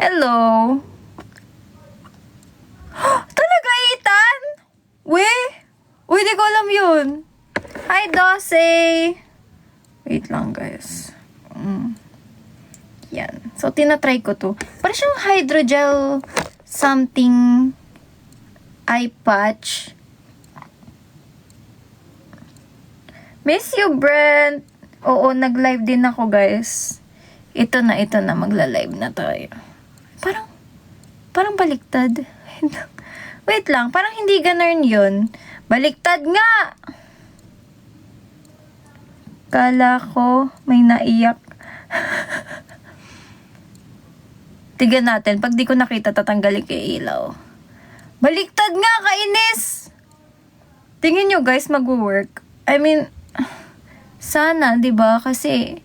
Hello? Talaga, Ethan? Uy, di ko alam yun. Hi, Dose! Wait lang, guys. Yan. So, tinatry ko to. Parang siyang hydrogel something eye patch. Miss you, Brent. Oo, nag-live din ako, guys. Ito na. Magla-live na tayo. Parang baliktad. Wait lang, parang hindi ganun yun. Baliktad nga! Kala ko may naiyak. Tignan natin. Pag di ko nakita, tatanggalin ko yung ilaw. Baliktad nga, kainis! Tingin nyo, guys, mag-work. I mean, sana, di ba? Kasi,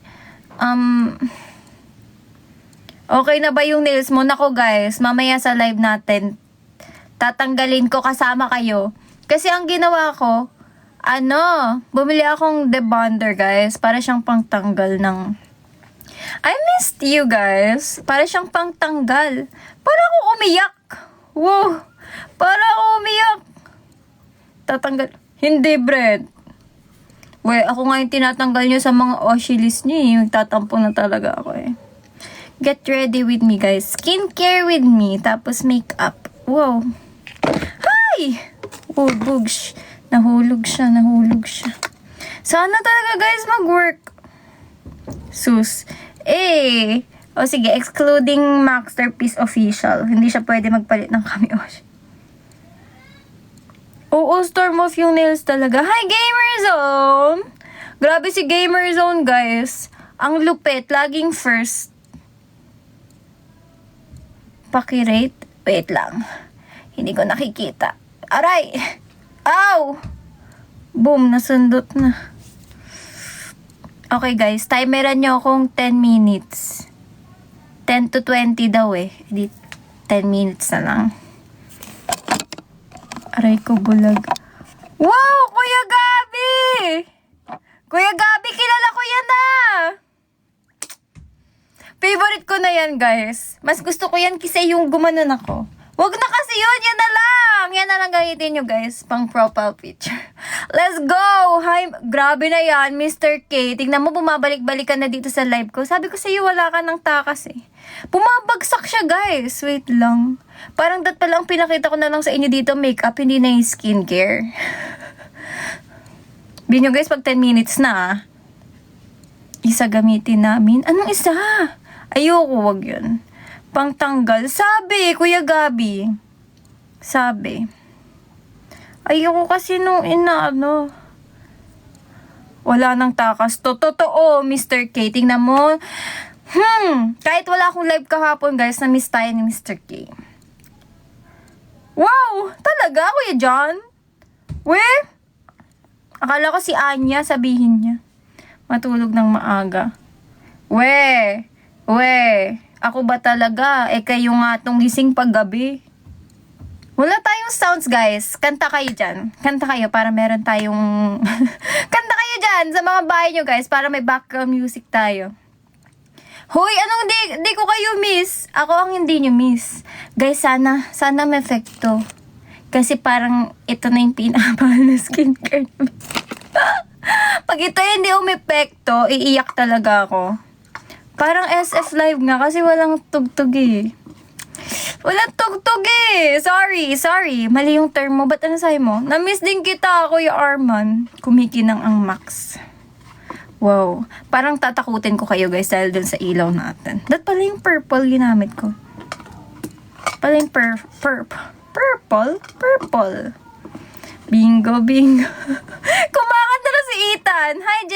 okay na ba yung nails mo? Nako, guys, mamaya sa live natin, tatanggalin ko kasama kayo. Kasi ang ginawa ko, bumili akong debonder, guys, para siyang pangtanggal ng... I missed you, guys. Para siyang pangtanggal. Para ako umiyak. Wow. Para ako umiyak. Tatanggal. Hindi, Brent. Ako nga yung tinatanggal nyo sa mga Oshilis nyo eh. Magtatampo na talaga ako eh. Get ready with me, guys. Skincare with me. Tapos makeup. Wow. Hi! Oh, bugs. Nahulog siya. Sana talaga, guys, mag-work. Sus. O sige, excluding Masterpiece Official. Hindi siya pwede magpalit ng Kami-Oshi. Oo, storm off yung nails talaga. Hi, Gamerzone! Grabe si Gamerzone, guys. Ang lupit. Laging first. Pakirate. Wait lang. Hindi ko nakikita. Aray! Ow! Boom, nasundot na. Okay, guys. Timeran nyo akong 10 minutes. 10 to 20 daw eh. Hindi, 10 minutes na lang. Aray ko, bulag. Wow! Kuya Gabi! Kuya Gabi, kilala ko yan Favorite ko na yan, guys. Mas gusto ko yan kasi yung gumanon ako. Wag na kasi yun! Yan na lang! Yan na lang gamitin nyo, guys. Pang profile picture. Let's go! Hi! Grabe na yan, Mr. K. Tignan mo, bumabalik-balik ka na dito sa live ko. Sabi ko sa'yo, wala ka ng takas eh. Bumabagsak siya, guys. Wait lang. Parang dat pala ang pinakita ko na lang sa inyo dito, makeup, hindi na yung skincare. Binyo, guys, pag 10 minutes na, isa gamitin namin. Anong isa? Ayoko, wag yun. Pangtanggal. Sabi, Kuya Gabi. Sabi. Ayoko kasi nung wala nang takas. Totoo, Mr. K. Tingnan mo. Kahit wala akong live kahapon, guys, na-miss tayo ni Mr. K. Wow! Talaga, Kuya John? Akala ko si Anya, sabihin niya. Matulog ng maaga. Ako ba talaga? Kayo nga tong gising paggabi. Wala tayong sounds, guys. Kanta kayo dyan. Kanta kayo para meron tayong... Kanta kayo dyan sa mga bahay nyo, guys, para may background music tayo. Hoy, anong di ko kayo miss? Ako ang hindi nyo miss. Guys, sana may efekto. Kasi parang ito na yung pinakamahal na skincare. Pag ito hindi umepekto, iiyak talaga ako. Parang SF Live nga kasi walang tugtog eh. Walang tugtog eh. Sorry. Mali yung term mo. Ba't ano sabi mo? Na-miss din kita, Kuya Arman. Kumikinang ang max. Wow. Parang tatakutin ko kayo, guys, dahil dun sa ilaw natin. Dat pala yung purple ginamit ko. Pala yung purple. Bingo. Kumakanta na si Ethan. Hi,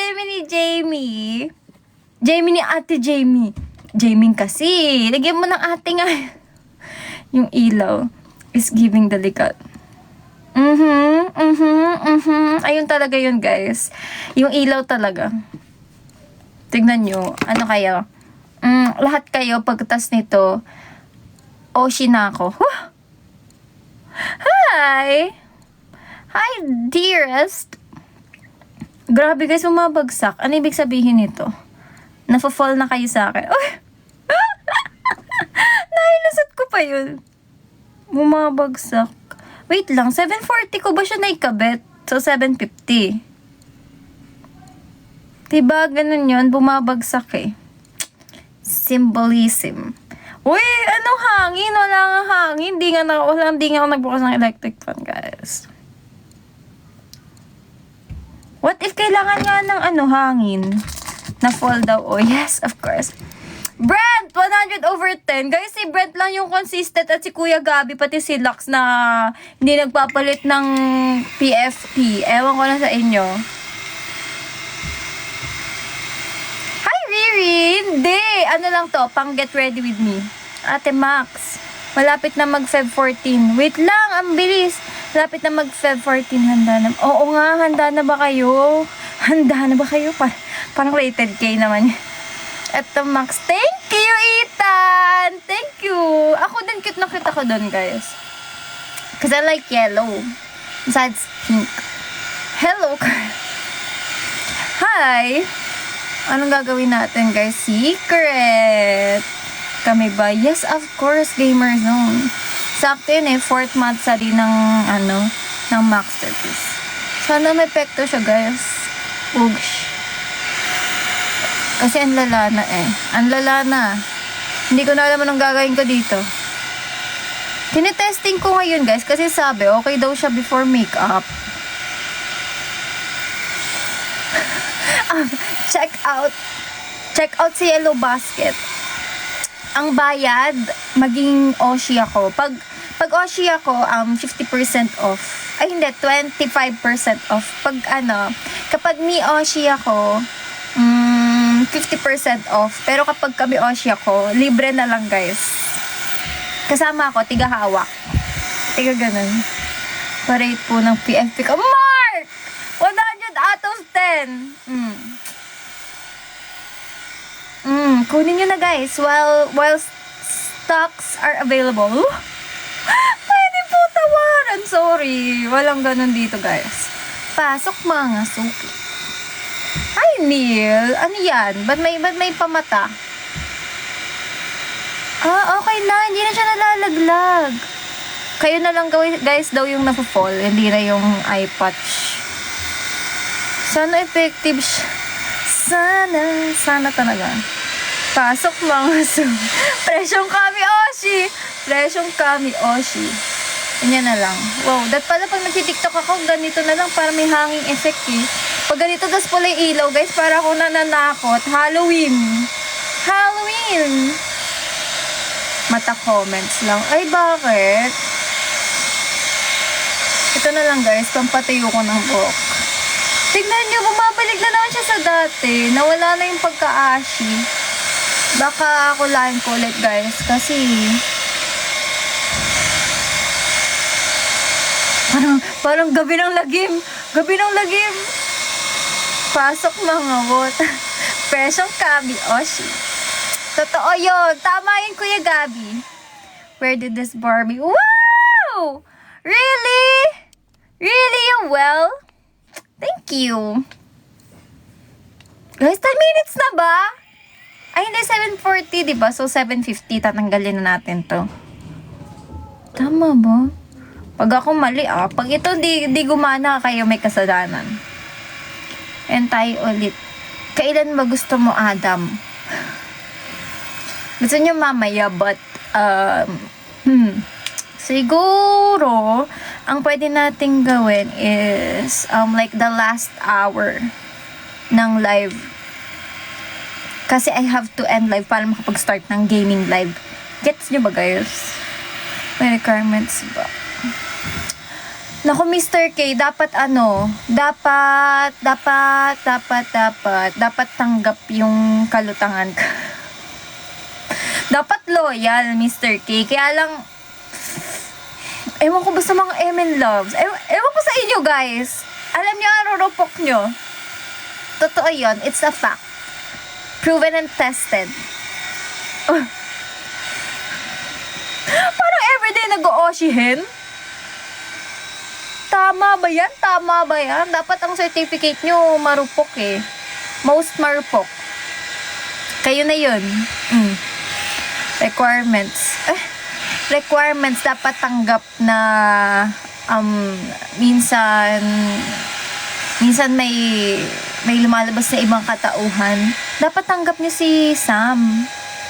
Jamie. Jamie ni Ate Jamie. Jamie kasi. Lagyan mo ng ate nga. Yung ilaw is giving the likat. Ayun talaga yun, guys. Yung ilaw talaga. Tignan nyo. Ano kayo? Lahat kayo, pagtas nito, Oshi na ako. Hi, dearest. Grabe, guys, umabagsak. Ano ibig sabihin nito? Nafo-fall na kayo sa akin. ba yun? Bumabagsak. Wait lang, 740 ko ba siya naikabit? So, 750. Diba, ganun yun? Bumabagsak eh. Symbolism. Uy, ano hangin? Wala nga hangin. Hindi nga ako nagbukas ng electric fan, guys. What if kailangan nga ng hangin? Na fall daw. Oh, yes, of course. Brent! 100/10. Guys, si Brent lang yung consistent at si Kuya Gabi, pati si Lux na hindi nagpapalit ng PFP. Ewan ko na sa inyo. Hi, Riri! Hindi! Ano lang to? Pang get ready with me. Ate Max. Malapit na mag-Feb 14. Wait lang, ang bilis. Malapit na mag-Feb 14. Handa na. Oo nga, handa na ba kayo? Handa na ba kayo? Parang rated K naman. Eto, Max. Thank you, Ethan! Thank you! Ako din, cute na cute ako dun, guys. Because I like yellow. Besides pink. Hello, hi! Anong gagawin natin, guys? Secret! Kami ba? Yes, of course, Gamer Zone. Sakto yun eh, 4th month sa din ng, ng Masterpiece. Sana may epekto siya, guys. Ugsh. Kasi ang lala na eh. Ang lala na. Hindi ko na alam anong gagawin ko dito. Tinetesting ko ngayon, guys, kasi sabi, okay daw siya before makeup. Check out si Yellow Basket. Ang bayad, maging Oshi ako. Pag Oshi ako, 50% off. Ay, hindi, 25% off. Kapag ni Oshi ako, 50% off. Pero kapag kami Oshi ako, libre na lang, guys. Kasama ako, tiga hawak. Tiga ganun. Pa-rate po ng PFP ko. Mark! 100/10. Kunin nyo na, guys. While stocks are available. Pwede po tawaran. Sorry. Walang ganun dito, guys. Pasok mga suki. Hi, Neil. Ano yan? Ba't may pamata? Okay na. Hindi na siya nalalaglag. Kayo na lang, guys, daw yung napufall. Hindi na yung eye patch. Sana effective siya. Sana talaga. Pasok mga Presyong kami, Oshi. Ganyan na lang. Wow, pala pag nag-tiktok ako, ganito na lang para may hanging effect eh. Pag ganito, tas pala yung ilaw, guys, para ako nananakot. Halloween. Mata comments lang. Ay, bakit? Ito na lang, guys, pampatayo ko ng buhok. Tignan nyo, bumabalik na naman siya sa dati. Nawala na yung pagka-ashi. Baka ako lain ko ulit, guys, kasi parang gabi ng lagim. Pasok mga bot. Presyong kami, Oshi. Totoo yun. Tama yun, Kuya Gabi. Where did this Barbie? Wow! Really? You're well? Thank you. Guys, 10 minutes na ba? Ay, hindi, 7:40, diba? So, 7:50, tatanggalin na natin to. Tama ba? Pag ako mali, pag ito di gumana, kayo may kasalanan. And tayo ulit. Kailan ba gusto mo, Adam? Gusto niyo mamaya, but, siguro, ang pwede nating gawin is, like, the last hour ng live. Kasi I have to end live para makapag-start ng gaming live. Gets nyo ba, guys? May requirements ba? Naku, Mr. K, dapat tanggap yung kalutangan ka. Dapat loyal, Mr. K. Kaya lang, ewan ko ba sa mga MN loves? Ewan ko sa inyo, guys. Alam nyo, arurupok nyo. Totoo yun. It's a fact. Proven and tested. Parang everyday nag-o-oshihin. Tama ba yan? Dapat ang certificate nyo marupok eh. Most marupok. Kayo na yun. Requirements. requirements dapat tanggap na minsan may lumalabas na ibang katauhan. Dapat tanggap niyo si Sam.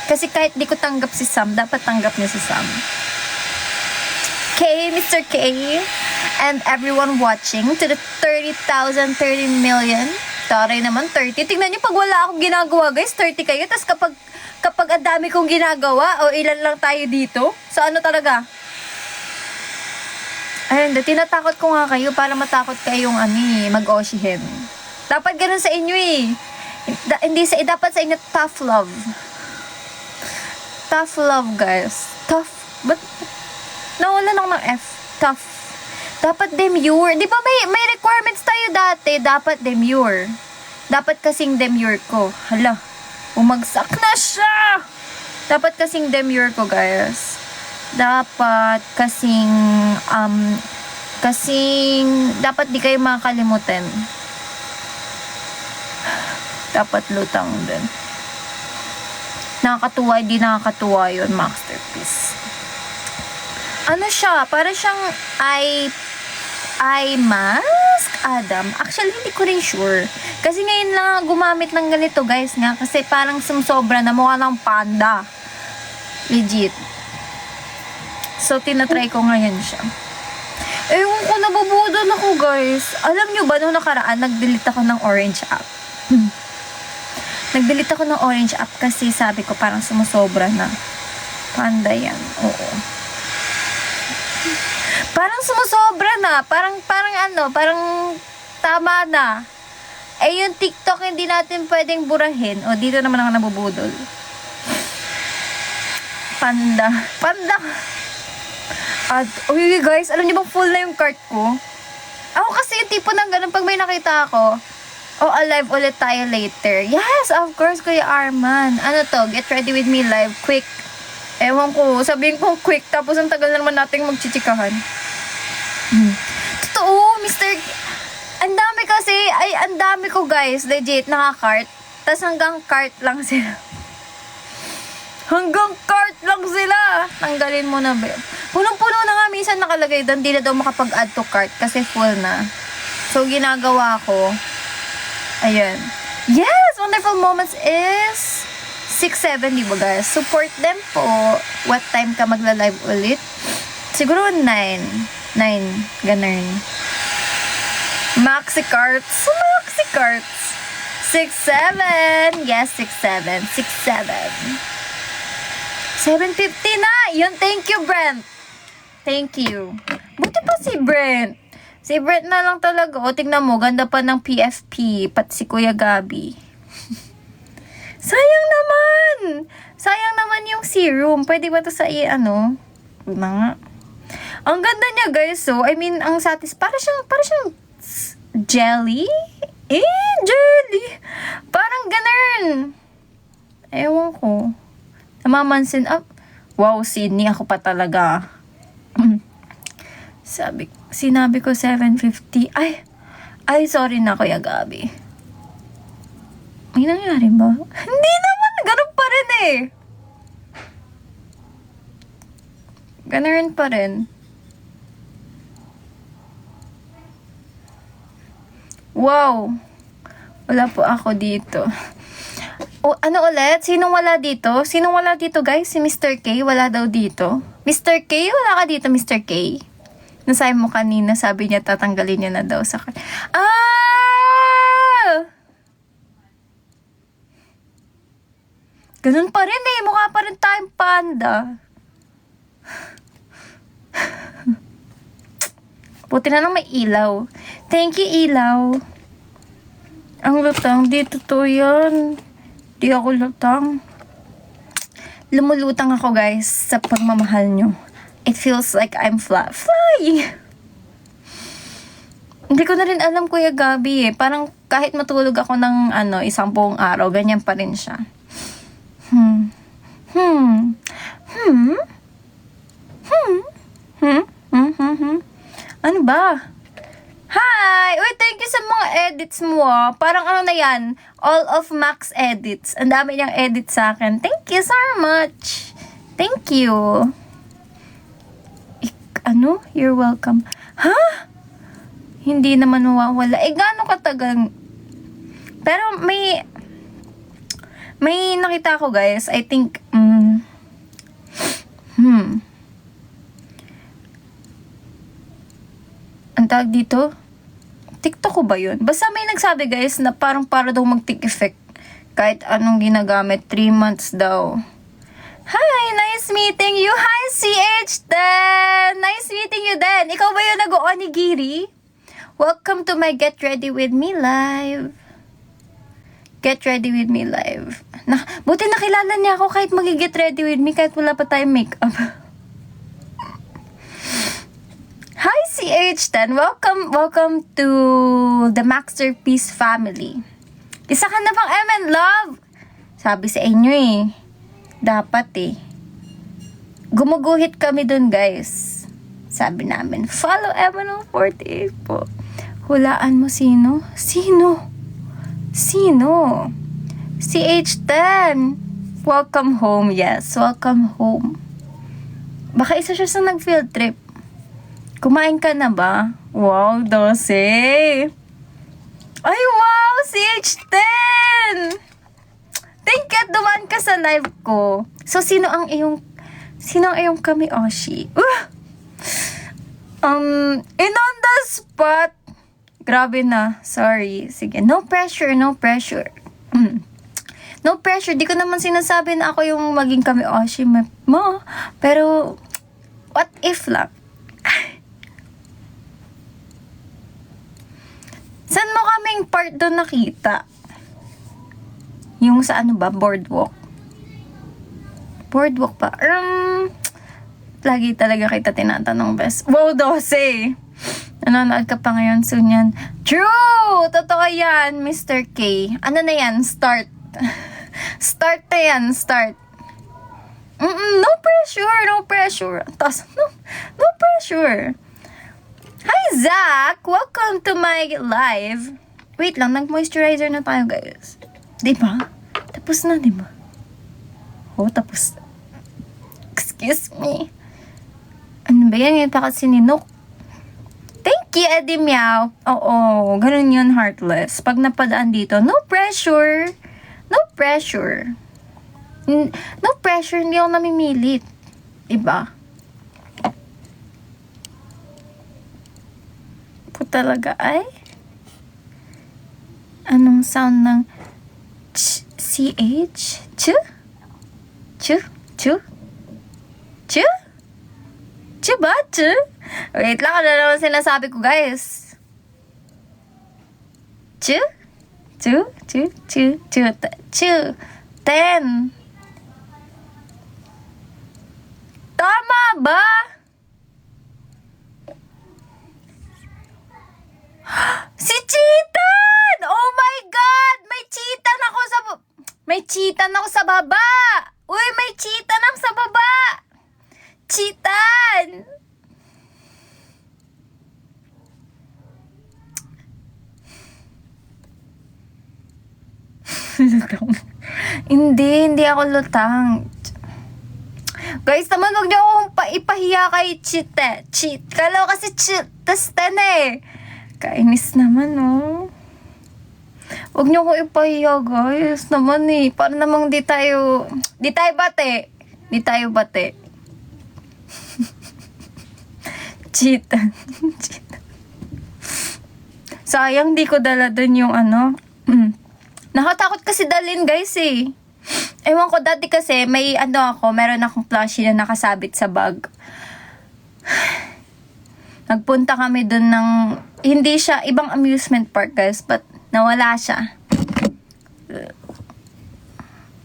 Kasi kahit di ko tanggap si Sam, dapat tanggap niyo si Sam. K, Mr. K, and everyone watching to the 30,000, 30 million. Taray naman, 30. Tingnan niyo pag wala akong ginagawa, guys, 30 kayo. Tapos kapag ang dami kong ginagawa, o ilan lang tayo dito, so ano talaga? Ayun, tinatakot ko nga kayo para matakot kayong mag-oshihin. Dapat ganun sa inyo eh. Dapat sa inyo tough love. Tough love, guys. Tough. But, nawala lang ng F. Tough. Dapat demure. Di ba may requirements tayo dati? Dapat demure. Dapat kasing demure ko. Hala. Umagsak na siya! Dapat kasing demure ko, guys. Dapat kasing dapat di kayo makakalimutan. Dapat lutang din. Nakakatuwa, hindi nakakatuwa yun, masterpiece. Ano siya? Para siyang eye mask, Adam. Actually, hindi ko rin sure. Kasi ngayon lang gumamit ng ganito, guys, nga. Kasi parang sumsobra na mukha ng panda. Legit. So, tinatry ko ngayon siya. Ewan ko, nabubudol ako, guys. Alam nyo ba, nung nakaraan, nag-delete ako ng orange app. Nag-delete ako ng orange app kasi sabi ko parang sumusobra na. Panda yan. Oo. Parang sumusobra na. Parang tama na. Eh, yung TikTok hindi natin pwedeng burahin. O, dito naman ako nabubudol. Panda. At, uy guys, alam niyo bang full na yung cart ko? Ako kasi yung tipo ng ganun, pag may nakita ako, alive ulit tayo later. Yes, of course, Kuya Arman. Ano to? Get ready with me live. Quick. Ewan ko, sabihin ko quick, tapos ang tagal na naman nating magchichikahan. Totoo, Mr. Ang dami ko guys, legit, naka-cart. Tapos hanggang cart lang sila. Hanggang cart lang sila. Tanggalin mo na ba? Punong-puno na nga, minsan nakalagay doon, di na daw makapag-add to cart kasi full na. So, ginagawa ko, ayan. Yes! Wonderful Moments is 6-7, di ba guys? Support them po. What time ka magla-live ulit? Siguro 9. 9. Ganun. Maxi carts. 6-7. Yes, 6-7. 6-7. 750 na! Yun, thank you, Brent. Thank you. Buti pa si Brent. Si Brent na lang talaga. O, tingnan mo, ganda pa ng PFP. Pati si Kuya Gabi. Sayang naman yung serum. Pwede ba to sa ano? Na nga. Ang ganda niya, guys. So, I mean, ang para siyang jelly? Jelly. Parang ganun. Ewan ko. Namamansin up. Wow, Sydney, ako pa talaga. Sinabi ko 750. Ay, sorry na, Kuya Gabi. May nangyari ba? Hindi naman, ganun pa rin eh. Ganun pa rin. Wow. Wala po ako dito. O, ano ulit? Sinong wala dito? Sinong wala dito, guys? Si Mr. K? Wala daw dito. Mr. K? Wala ka dito, Mr. K? Nasabi mo kanina, sabi niya tatanggalin niya na daw sa kanya. Ganun pa rin eh. Mukha pa rin tayong panda. Buti na lang may ilaw. Thank you, ilaw. Ang lutang. Dito to yan. Di ako lutang. Lumulutang ako, guys, sa pagmamahal nyo. It feels like I'm flying. Hindi ko na rin alam, Kuya Gabi eh. Parang kahit matulog ako ng 10 buong araw, ganyan pa rin siya. Ano ba? Hi! Uy, thank you sa mga edits mo ah. Parang ano na yan, all of Max edits. Ang dami niyang edits sa akin. Thank you so much. Thank you. ano? You're welcome. Ha? Hindi naman mawawala. Gaano katagal? Pero may nakita ko, guys. I think, ang tawag dito? TikTok ko ba yun? Basta may nagsabi, guys, na parang para daw mag-take effect. Kahit anong ginagamit. 3 months daw. Hi! Nice meeting you! Hi, CH Den! Nice meeting you, Den! Ikaw ba yung nag-onigiri? Welcome to my Get Ready With Me live. Get Ready With Me live. Buti nakilala niya ako kahit mag-get ready with me kahit wala pa tayong makeup. Hi, CH10. Welcome to the Masterpiece family. Isa ka na bang MN Love? Sabi sa inyo dapat gumuguhit kami dun, guys. Sabi namin, follow MN48 po. Hulaan mo sino? Sino? CH10. Welcome home. Yes, welcome home. Baka isa siya sa nag-field trip. Kumain ka na ba? Wow, 12. Ay, wow! CH10! Thank you at dumaan ka sa live ko. So, sino ang iyong kami, Oshi? On the spot. Grabe na. Sorry. Sige. No pressure. No pressure. Di ko naman sinasabi na ako yung maging kami Oshi mo. Pero, what if lang? Saan mo kaming part doon nakita? Yung sa ano ba? Boardwalk. Boardwalk pa. Lagi talaga kita tinatanong, best. Wow, 12! Nanonood ka pa ngayon, soon yan. True! Totoo yan, Mr. K. Ano na yan? Start. Start na yan, start. No pressure. Tapos, no pressure. Hi, Zach! Welcome to my live. Wait lang, nag-moisturizer na tayo, guys. Diba? Tapos na, diba? Tapos na. Excuse me. Ano ba yan? Yan pa kasi ninok. Thank you, Eddie Meow. Oo, ganun yun, heartless. Pag napadaan dito, no pressure. No pressure. No pressure, hindi ako namimilit. Diba? Po talaga ay? Anong sound ng CH? Chu? Chu ba? Chu? Wait lang, ano naman sinasabi ko, guys? Chu? 10. Tama ba? Si Chitan! Oh my God! May Chitan ako sa baba! Uy, may Chitan ako sa baba! Chitan! Hindi ako lutang. Guys, naman huwag niyo akong ipahiya kay Cheat. Kalaw kasi Cheat. Tas 10 Kainis naman, Huwag niyo akong ipahiya, guys. Naman para namang di tayo bate. Cheat. Sayang di ko dala dun yung Nakatakot kasi dalhin, guys, Ewan ko, dati kasi meron akong plushie na nakasabit sa bag. Nagpunta kami dun ng, hindi siya, ibang amusement park, guys, but nawala siya.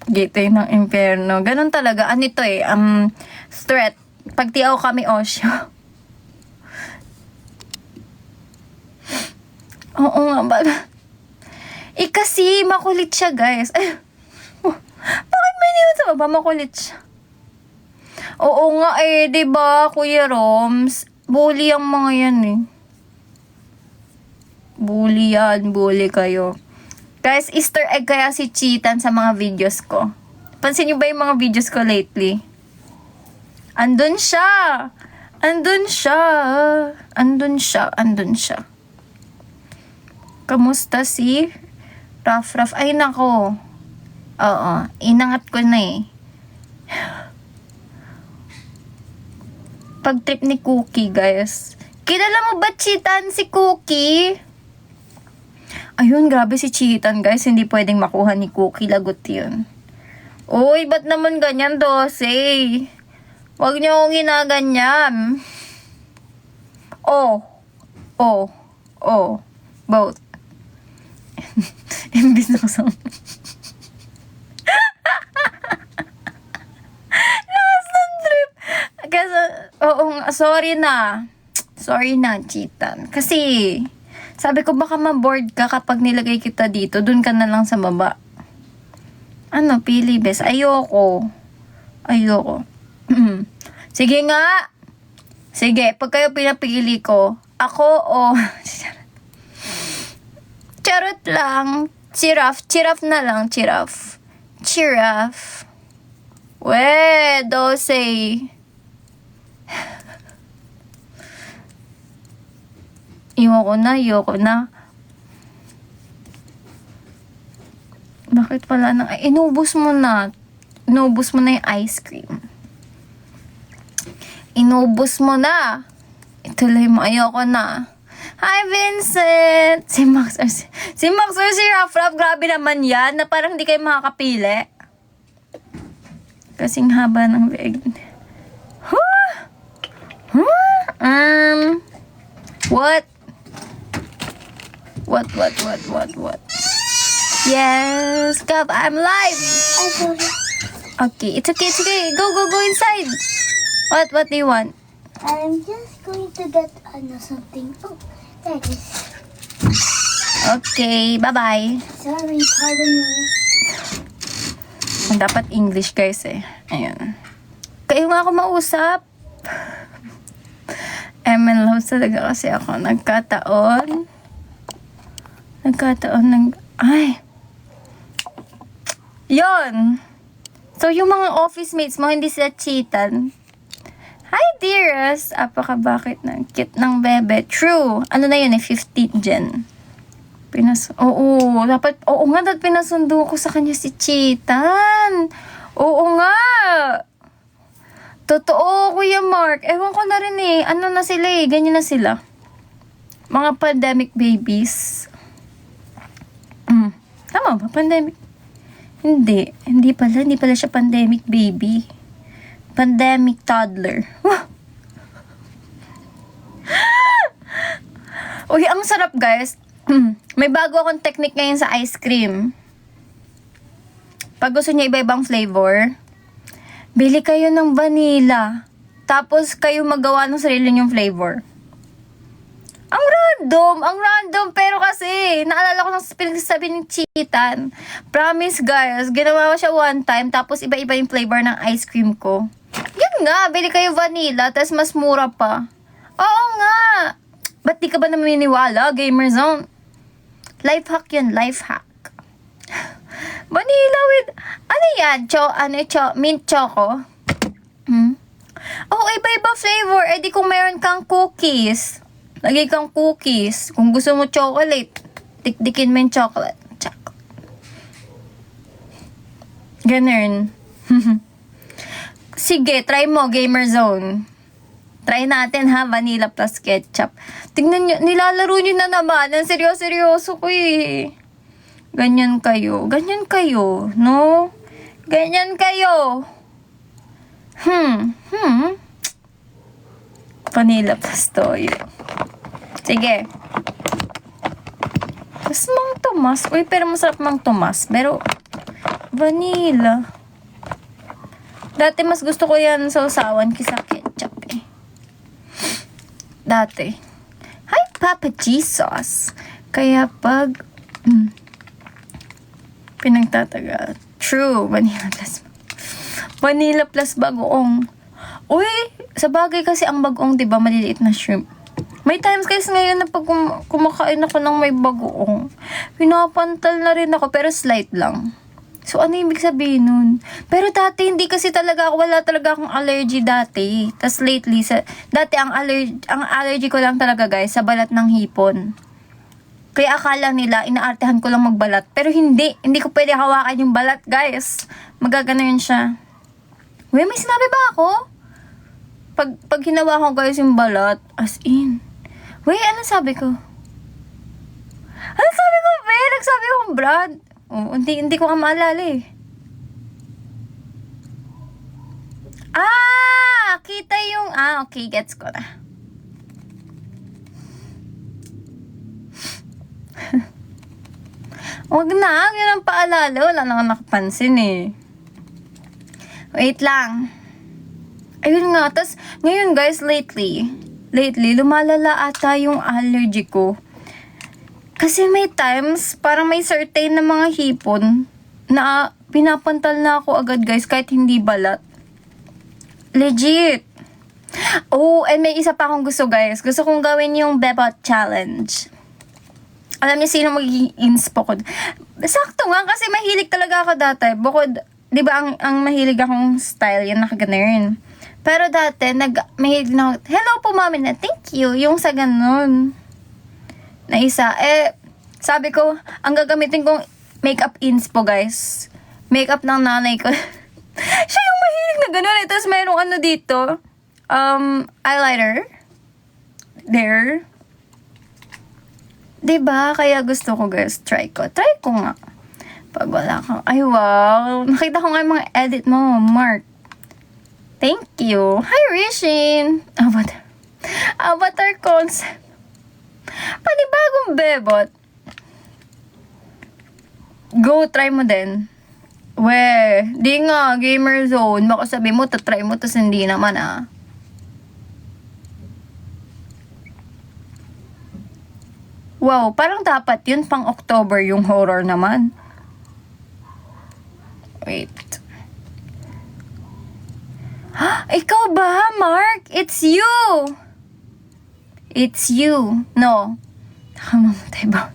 Gateway ng impyerno. Ganun talaga. Threat. Pag tiyaw kami, Osho. Oo nga ba? Kasi makulit siya, guys. Bakit may niwan sa baba? Makulit siya. Oo nga diba, Kuya Roms? Bully ang mga yan Bully kayo. Guys, Easter egg kaya si Chitan sa mga videos ko. Pansin niyo ba yung mga videos ko lately? Andun siya. Andun siya. Andun siya. Andun siya. Kamusta si Raf? Ay, nako. Oo. Inangat ko na eh. Pag-trip ni Cookie, guys. Kilala mo ba, Chitan, si Cookie? Ayun, grabe si Chitan, guys. Hindi pwedeng makuha ni Cookie. Lagot yun. Uy, ba't naman ganyan, Dose? Huwag niyo akong ginaganyan. Oh. Both. Imbis na kasama. Nasaan trip? Kasi, sorry na, Chitan. Kasi, sabi ko baka ma-board ka kapag nilagay kita dito. Dun ka na lang sa baba. Ano, pili, bes. Ayoko. Sige nga. Sige, pag kayo pinapili ko, ako o... Charot lang. Chiraf na lang, Chiraf. We, Dose. Ayoko na. Bakit pala nang... Inubos mo na yung ice cream. Inubos mo na. Ituloy mo, ayoko na. Hi, Vincent! Si Max or si Raf, grabe naman yan, na parang hindi kayo makakapili. Kasing haba ng leg. What? Yes, Gab, I'm live! Okay, it's okay. Go inside. What do you want? I'm just going to get something. Oh, there it is. Okay, bye-bye. Sorry, pardon me. Dapat English, guys, eh. Ayun. Kayo nga ako mausap. In love talaga kasi ako. Nagkataon ay. Yon. So, yung mga office mates mo, hindi sila cheatan. Hi, dearest. Bakit ng cute ng bebe. True. Ano na yun eh, 15th gen. Dapat pinasundo ko sa kanya si Chitan. Oo nga. Totoo, Kuya Mark. Ewan ko na rin eh. Ano na sila eh. Ganyan na sila. Mga pandemic babies. Tama ba? Pandemic? Hindi pala siya pandemic baby. Pandemic toddler. Uy, ang sarap, guys. May bago akong technique ngayon sa ice cream. Pag gusto niya iba-ibang flavor, bili kayo ng vanilla. Tapos kayo magawa ng sarili niyong flavor. Ang random, pero kasi, naalala ko ng pinagsasabi ni Chitan. Promise, guys, ginawa ko siya one time, tapos iba-iba yung flavor ng ice cream ko. Yun nga, bili kayo vanilla, tapos mas mura pa. Oo nga. Ba't di ka ba naminiwala, Gamerzone? Life hack yun, life hack. Vanilla with, ano yan? Mint choco? Oh, iba-iba flavor. Eh di kung meron kang cookies, lagay kang cookies. Kung gusto mo chocolate, tikdikin mo yung chocolate. Ganun. Sige, try mo, Gamerzone. Try natin ha, vanilla plus ketchup. Tingnan nyo, nilalaro nyo na naman. Ang seryoso ko eh. Ganyan kayo, no? Ganyan kayo. Vanilla plus toyo. Sige. Tapos Mang Tomas. Uy, pero masarap Mang Tomas. Pero, vanilla. Dati mas gusto ko yan sa usawan kisa ketchup eh. Dati. Hi, Papa Jesus. Kaya pag pinagtatagal. True, vanilla plus bagoong. Uy, sa bagay kasi ang bagoong, diba, maliliit na shrimp. May times guys ngayon na pag kumakain ako ng may bagoong, pinapantal na rin ako, pero slight lang. So, ano ibig sabihin nun? Pero dati, hindi kasi talaga, wala talaga akong allergy dati. Tas lately, dati ang allergy ko lang talaga guys, sa balat ng hipon. Kaya akala nila, inaartehan ko lang magbalat. Pero hindi ko pwede hawakan yung balat guys. Magagano yun siya. Uy, may sinabi ba ako? Pag hinawa ko guys yung balat, as in. Uy, ano sabi ko? Ano sabi ko, be? Nagsabi akong Brad. Oh, hindi ko ka maalala eh. Kita yung... okay, gets ko na. Wag na, yun ang paalala. Wala nang nakapansin eh. Wait lang. Ayun nga, tas ngayon guys, lately, lumalala ata yung allergy ko. Kasi may times, parang may certain na mga hipon na pinapantal na ako agad guys, kahit hindi balat. Legit. Oh, and may isa pa akong gusto guys. Gusto kong gawin yung Bebot Challenge. Alam niyo sino magiging inspo ko? Sakto nga, kasi mahilig talaga ako dati. Bukod, di ba ang mahilig akong style, yung nakaganon. Pero dati, mahilig na ako, hello po mami na, thank you. Yung sa ganun. Na isa. Sabi ko, ang gagamitin kong makeup inspo, guys. Makeup ng nanay ko. Siya yung mahilig na gano'n. Tapos mayroong ano dito. Eyeliner. There. Diba? Kaya gusto ko, guys. Try ko nga. Pag wala kang, ay wow. Nakita ko nga yung mga edit mo, Mark. Thank you. Hi, Rishin. Avatar concept. Panibagong bebot. Go, try mo din. Di nga, gamer zone. Baka sabi mo, try mo, tas hindi naman Wow, parang dapat yun pang October yung horror naman. Wait. Ikaw ba, Mark? It's you! It's you. No. Nakamamatay ba?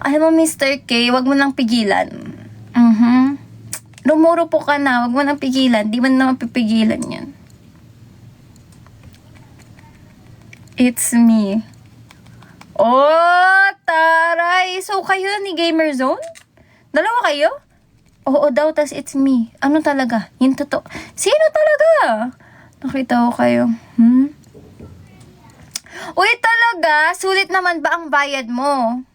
Alam mo, Mr. K, wag mo nang pigilan. Lumuro po ka na. Wag mo nang pigilan. Di man naman pipigilan yan. It's me. Oh, taray. So, kayo ni Gamer Zone? Dalawa kayo? Oo daw, tas it's me. Ano talaga? Yung totoo. Sino talaga? Nakita ko kayo. Uy, talaga? Sulit naman ba ang bayad mo?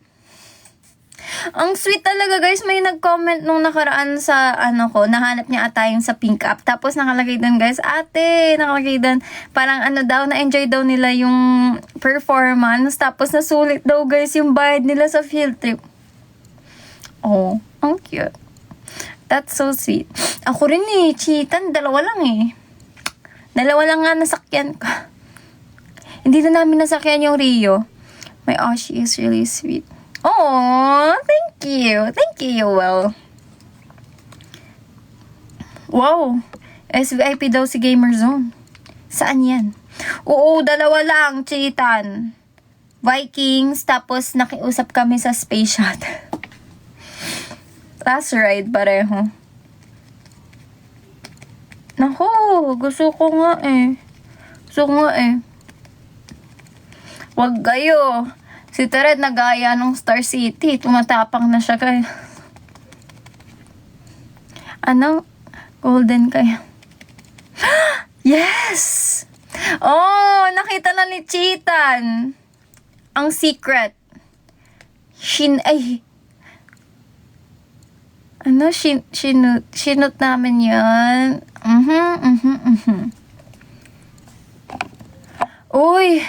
Ang sweet talaga, guys. May nag-comment nung nakaraan sa, nahanap niya ata yung sa pink up. Tapos nakalagay doon, guys, nakalagay doon, parang na-enjoy daw nila yung performance. Tapos nasulit daw, guys, yung bayad nila sa field trip. Oh, ang cute. That's so sweet. Ako rin cheatan. Dalawa lang Dalawa lang nga nasakyan ko. Hindi na namin nasakyan yung Rio. My Oshi is really sweet. Oh, thank you. Thank you, well. Wow. SVIP daw si Gamer Zone. Saan yan? Oo, dalawa lang, cheatan. Vikings, tapos nakiusap kami sa space shuttle. Last ride, pareho. Naku, gusto ko nga Wag kayo. Si Tered nagaya ng Star City. Tumatapang na siya kayo. Golden kayo. Yes! Oh, nakita na ni Cheetan. Ang secret. Sinut namin yun. Uy,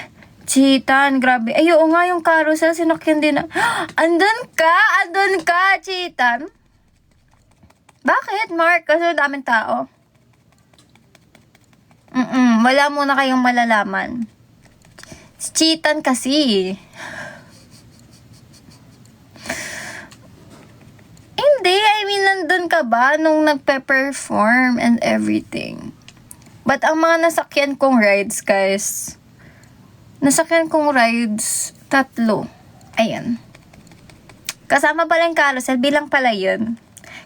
Cheetan, grabe. Ay, oo nga, yung carousel, sinakyan din na. Andun ka, Cheetan. Bakit, Mark? Kasi daming tao. Wala muna kayong malalaman. Si Cheetan kasi. Hindi, nandun ka ba nung nagpe-perform and everything? But ang mga nasakyan kong rides, guys, 3. Ayan. Kasama pala yung carousel, bilang pala yun.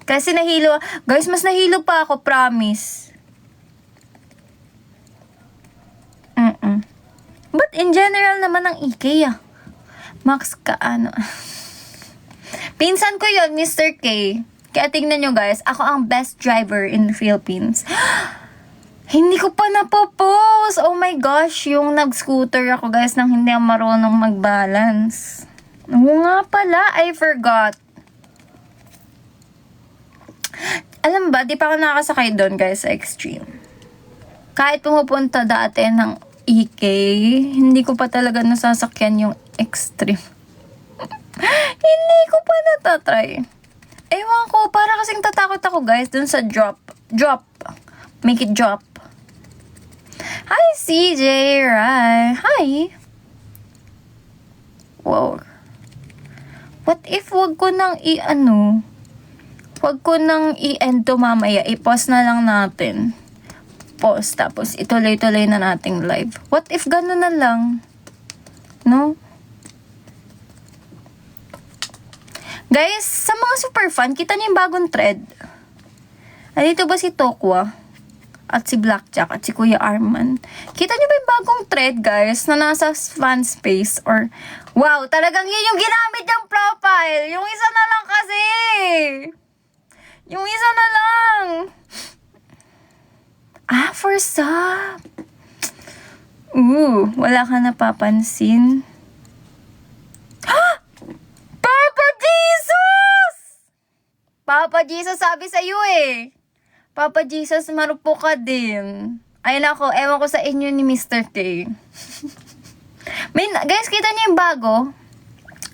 Kasi nahilo. Guys, mas nahilo pa ako, promise. But in general naman ang IKEA. Max ka ano. Pinsan ko yon, Mr. K. Kaya tingnan nyo guys, ako ang best driver in the Philippines. Hindi ko pa napopost. Oh my gosh, yung nag-scooter ako guys nang hindi ako marunong mag-balance. Oo nga pala, I forgot. Alam ba, di pa ako nakakasakay doon guys sa Extreme. Kahit pumupunta dati ng EK, hindi ko pa talaga nasasakyan yung Extreme. Hindi ko pa natatry. Ewan ko, para kasing tatakot ako guys dun sa drop. Drop. Make it drop. Hi, CJ. Right. Hi. Wow. What if wag ko nang wag ko nang i-end to mamaya. I-pause na lang natin. Pause. Tapos ituloy-tuloy na nating live. What if gano'n na lang? No? Guys, sa mga super fan, kita niyo yung bagong thread. Andito ba si Tokwa? At si Blackjack? At si Kuya Arman? Kita niyo ba yung bagong thread, guys? Na nasa fan space? Or, wow, talagang yun yung ginamit niyang profile. Yung isa na lang kasi. Yung isa na lang. Ah, for sub. Wala ka napapansin. Papa Jesus! Papa Jesus sabi sa iyo eh. Papa Jesus, marupo ka din. Ayun ako, ewan ko sa inyo ni Mr. K. Guys, kita niyo yung bago?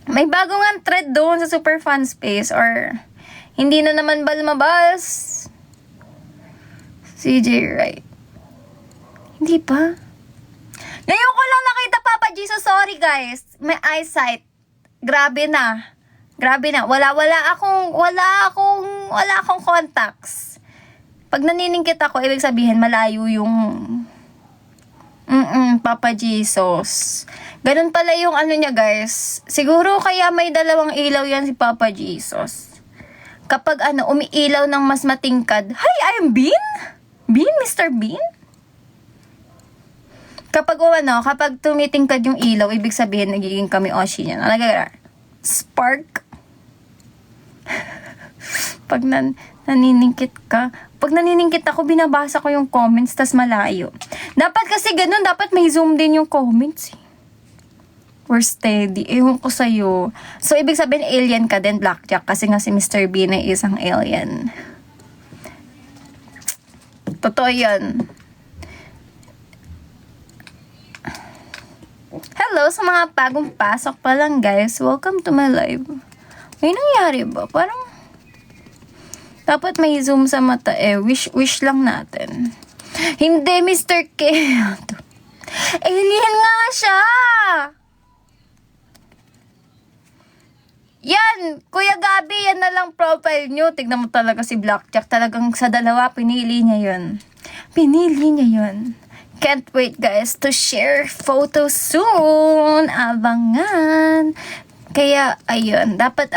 May bago nga thread doon sa super fan space or hindi na naman ba lumabas? CJ Wright. Hindi pa. Ngayon ko lang nakita Papa Jesus. Sorry guys. May eyesight. Grabe na. Grabe na. Wala akong contacts. Pag naniningkit ako, ibig sabihin malayo yung Papa Jesus. Ganun pala yung ano niya guys. Siguro kaya may dalawang ilaw yan si Papa Jesus. Kapag umiilaw ng mas matingkad, hi, I'm Bean? Bean? Mr. Bean? Kapag tumitingkad yung ilaw, ibig sabihin, nagiging kami Oshi niya. Nalagay spark. Pag naniningkit ka, pag naniningkit ako, binabasa ko yung comments, tas malayo. Dapat kasi ganun, dapat may zoom din yung comments. We're steady. Ewan ko sa'yo. So, ibig sabihin, alien ka din, Blackjack, kasi nga si Mr. Bean ay isang alien. Totoo yan. Hello sa mga bagong pasok pa lang guys. Welcome to my live. May nangyari ba? Parang dapat may zoom sa mata eh. Wish lang natin. Hindi, Mr. K. Alien nga siya! Yan! Kuya Gabi, yan na lang profile nyo. Tignan mo talaga si Blackjack. Talagang sa dalawa, pinili niya yun. Pinili niya yun. Can't wait guys to share photos soon. Abangan. Kaya, ayun. Dapat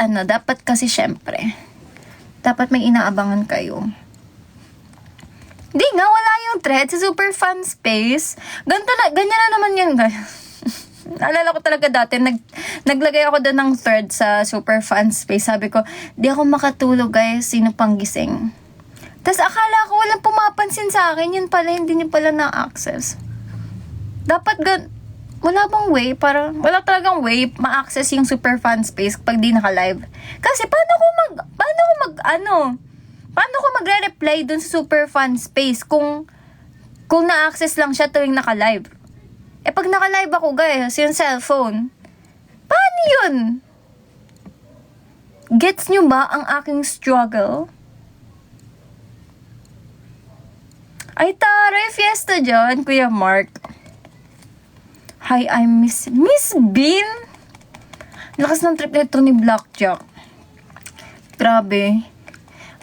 kasi syempre. Dapat may inaabangan kayo. Di nga, wala yung thread sa super fan space. Ganyan na naman yan guys. Naalala ko talaga dati, naglagay ako doon ng thread sa super fan space. Sabi ko, di ako makatulog guys, sino pang gising. Tapos akala ko walang pumapansin sa akin, yun pala, hindi niyo pala na-access. Dapat wala bang way, wala talagang way ma-access yung super fan space pag di naka-live. Kasi paano ko magre-reply doon sa super fan space kung na-access lang siya tuwing naka-live? Eh, pag naka-live ako, guys, yung cellphone, paano yun? Gets nyo ba ang aking struggle? Ay, taray, fiesta dyan, Kuya Mark. Hi, I'm Miss Bean. Lakas ng trip nito ni Blackjack. Grabe.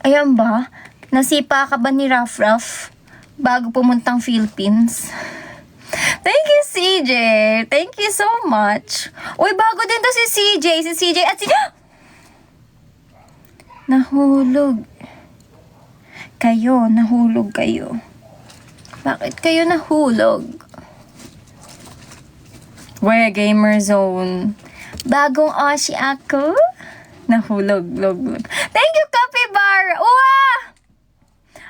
Ayan ba? Nasipa ka ba ni Ruff bago pumuntang Philippines? Thank you, CJ. Thank you so much. Uy, bago din to si CJ. Si CJ at si... Nahulog. Nahulog kayo. Bakit kayo nahulog? Gamer Zone. Bagong Oshi ako. Nahulog, log. Thank you, Capybara! Uwa!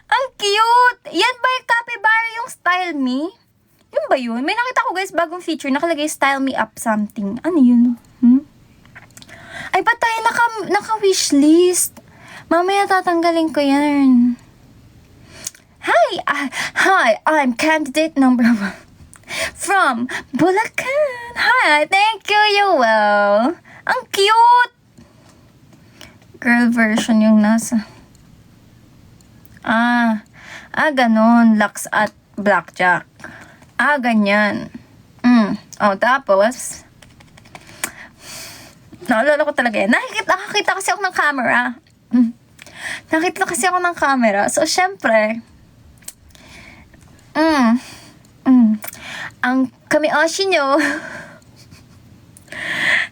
Ang cute! Yan ba yung Capybara yung Style Me? Yun ba yun? May nakita ko guys, bagong feature. Nakalagay Style Me Up something. Ano yun? Ay, ba't tayo naka-wishlist? Mamaya tatanggalin ko yan. Hi, I'm candidate number 1 from Bulacan. Hi, thank you, Yoel. Ang cute! Girl version yung nasa. Ganon. Lux at Blackjack. Ganyan. Tapos, naalala ko talaga yan. Nakakita kasi ako ng camera. Nakita kasi ako ng camera. So, syempre, ang kami-oshi nyo,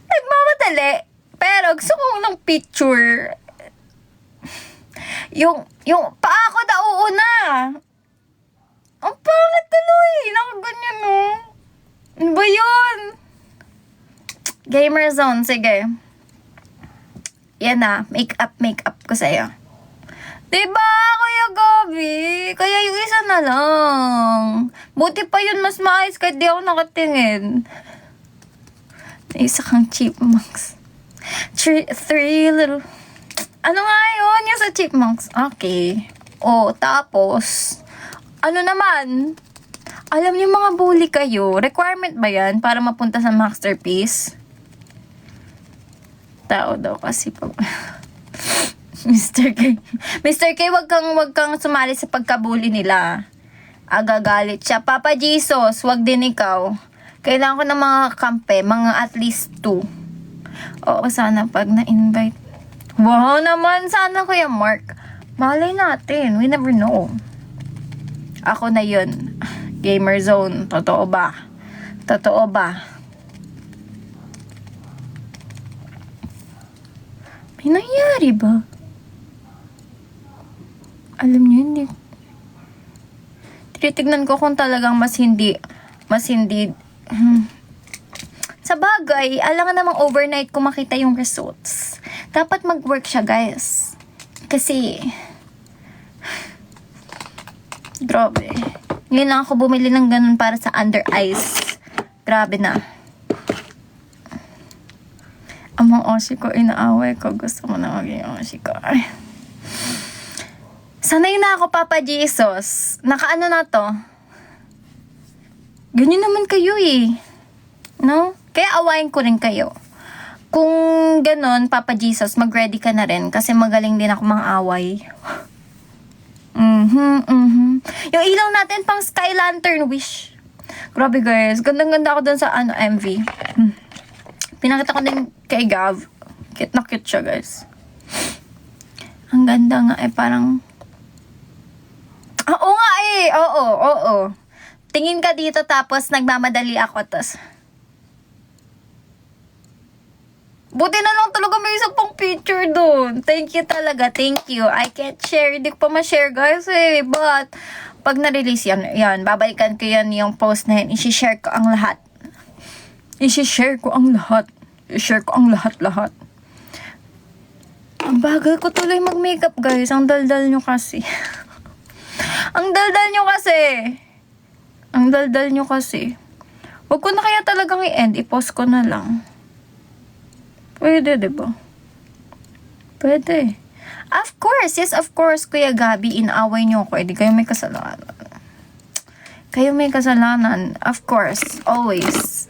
nagmamadali. Pero gusto ko ng picture. Yung paa ko na uuna. Ang pangit tuloy. Nakaganyan, no? Ano ba yun? Gamer Zone, sige. Yan na, make-up ko sa'yo. Diba, Kuya Gabi? Kaya yung isa na lang. Buti pa yun, mas maayos kahit di ako nakatingin. Isa kang chipmunks. Three little... Ano nga yun? Yung sa chipmunks. Okay. Tapos... Ano naman? Alam niyo mga bully kayo, requirement ba yan para mapunta sa masterpiece? Tao daw kasi pa. Mr. K. Mr. K, wag kang sumali sa pagkabully nila. Agagalit siya. Papa Jesus, wag din ikaw. Kailangan ko ng mga kampe, mga at least 2. Oo, sana pag na-invite. Wow naman, sana Kuya Mark. Malay natin, we never know. Ako na yun. Gamer Zone, totoo ba? Totoo ba? May nangyari ba? Alam niyo, hindi. Tinitignan ko kung talagang mas hindi. Sa bagay, alangan namang overnight kung makita yung results. Dapat mag-work siya, guys. Kasi, grabe. Ngayon lang ako bumili ng ganun para sa under eyes. Grabe na. Ang mga oshi ko, inaaway ko. Gusto ko na maging oshi ko. Ay. Sanay na ako, Papa Jesus. Nakaano na to? Ganyan naman kayo eh. No? Kaya awayin ko rin kayo. Kung ganon, Papa Jesus, mag-ready ka na rin. Kasi magaling din ako mang-away. Yung ilaw natin pang Sky Lantern Wish. Grabe guys, gandang-ganda ako dun sa MV. Pinakita ko din kay Gav. Cute na cute siya guys. Ang ganda nga parang... Oo nga oo. Tingin ka dito tapos nagmamadali ako tas... Buti na lang talaga may isang pang picture doon. Thank you talaga. Thank you. I can't share. Hindi ko pa ma-share guys eh. But, pag na-release yan, babalikan ko yan yung post na yan. I-share ko ang lahat. I-share ko ang lahat. Ang bagal ko tuloy mag-makeup guys. Ang daldal nyo kasi. Ang daldal nyo kasi. Huwag ko na kaya talagang i-end. I-post ko na lang. Pwede, diba? Pwede. Of course, yes, of course, Kuya Gabi, inaaway niyo ako. Di kayo may kasalanan. Kayo may kasalanan. Of course, always.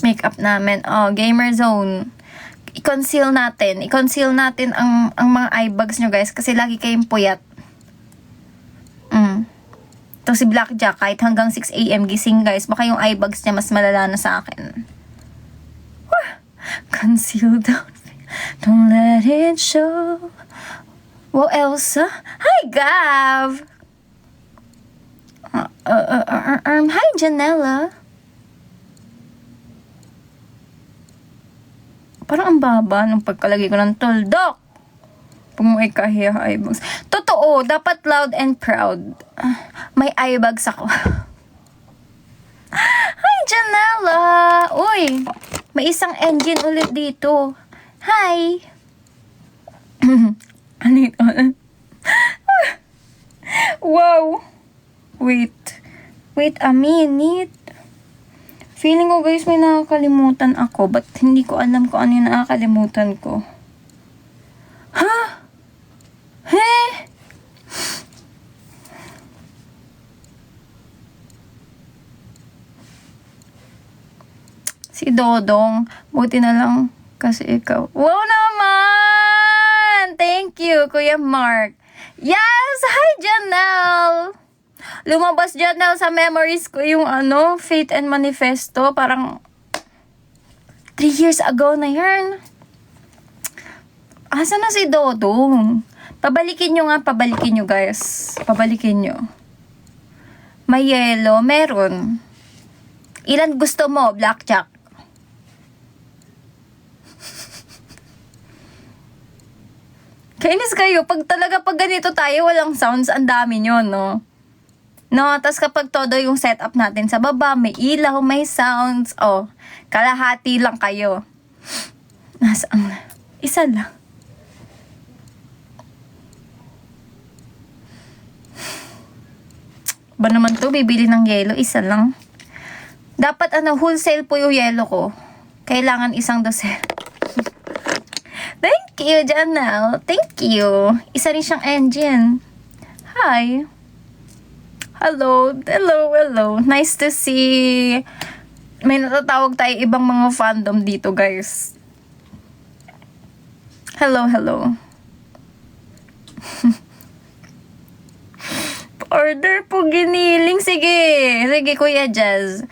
Makeup namin. Gamer Zone. I-conceal natin ang mga eye bags nyo, guys, kasi lagi kayong puyat. Ito si Blackjack, kahit hanggang 6 AM gising, guys, baka yung eye bags niya mas malala na sa akin. Conceal, don't let it show. Well, Elsa? Hi, Gav! Hi, Janella. Parang ang baba nung pagkalagay ko ng tuldok. Pag mo ikahiya eyebags. Totoo, dapat loud and proud. May eyebags ako. Hi, Janella! Uy, may isang engine ulit dito. Hi! Ano ito? Wow! Wait a minute. Feeling ko guys may nakakalimutan ako. But hindi ko alam kung ano yung nakakalimutan ko. He? Si Dodong. Buti na lang kasi ikaw. Wow naman! Thank you, Kuya Mark. Yes! Hi, Janelle! Lumabas Janelle sa memories ko yung Fate and Manifesto. Parang 3 years ago na yun. Asa na si Dodong? Pabalikin nyo guys. Pabalikin nyo. May yellow, meron. Ilan gusto mo, Blackjack? Kainis kayo. Pag ganito tayo, walang sounds, ang dami nyo, no? No, tas kapag todo yung setup natin sa baba, may ilaw, may sounds, kalahati lang kayo. Nasaan? Isa lang. Ba naman to, bibili ng yelo, isa lang. Dapat wholesale po yung yelo ko. Kailangan isang dosen. Thank you, Janelle. Thank you. Isa rin siyang engine. Hi. Hello. Nice to see. May natatawag tayo ibang mga fandom dito, guys. Hello. Order po giniling. Sige, Kuya Jazz.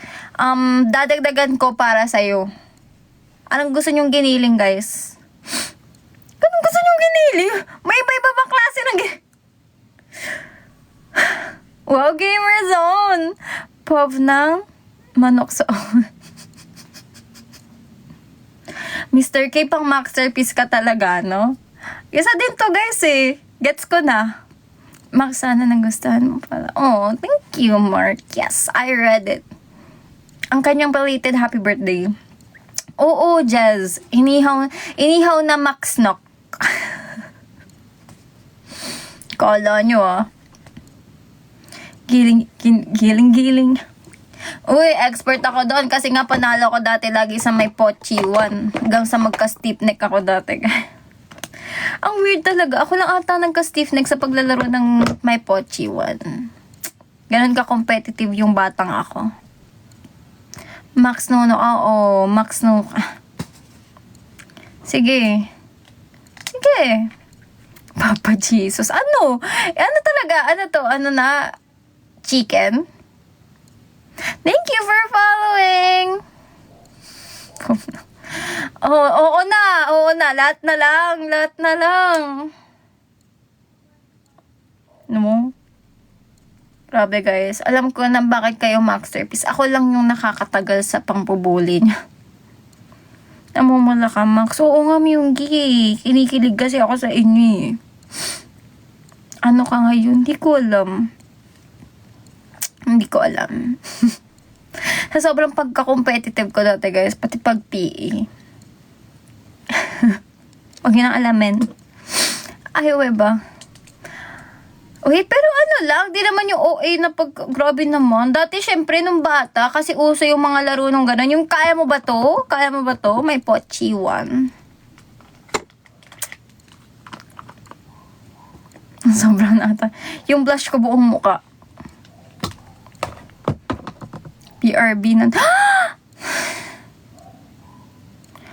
Dadagdagan ko para sa'yo. Anong gusto nyong giniling, guys? Anong gusto nyong giniling? May iba-iba bang klase ng Wow, Gamer Zone! Pov ng manok sa Mr. K, pang masterpiece ka talaga, no? Isa din to, guys, eh. Gets ko na. Max, sana nagustuhan mo pala. Oh, thank you, Mark. Yes, I read it. Ang kanyang belated happy birthday. Oo, Jazz. Inihaw na Max Nock. Kala nyo, Giling. Uy, expert ako doon kasi nga panalo ko dati lagi sa may Pochi 1. Hanggang sa magka-stiff neck ako dati. Ang weird talaga. Ako lang ata nagka-stiff neck sa paglalaro ng my Pochi 1. Ganon ka-competitive yung batang ako. Max Nono. Oo, Max Nono. Sige. Papa Jesus. Ano talaga? Ano to? Ano na? Chicken? Thank you for following. Oo na. Lahat na lang. No? Grabe guys. Alam ko na bakit kayo masterpiece. Ako lang yung nakakatagal sa pangpubuli niya. Namumula ka, Max. Oo nga, Myunggi. Kinikilig kasi ako sa inyo eh. Ano ka ngayon? Hindi ko alam. Sa sobrang pagka-competitive ko dati guys, pati pag PE. Huwag yun ang alamin. Ayaw ba? Wait, pero di naman yung OA na grabe naman. Dati syempre nung bata, kasi uso yung mga laro nung gano'n. Yung kaya mo ba to? May Pochi 1. Sobrang nata. Yung blush ko buong muka. PRB na.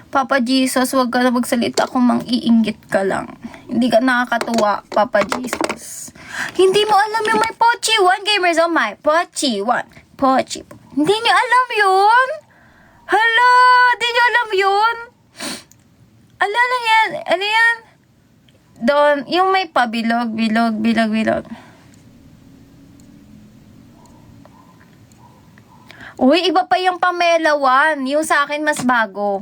Papa Jesus, wag ka na magsalita kung mang-iinggit ka lang. Hindi ka nakakatuwa, Papa Jesus. Hindi mo alam yung may Pochi 1, gamers. Oh, my Pochi 1. Pochi. Hindi nyo alam yun? Hala, hindi nyo alam yun? Alala yan. Ano yan? Doon, yung may pabilog. Uy, iba pa yung Pamela 1. Yung sa akin mas bago.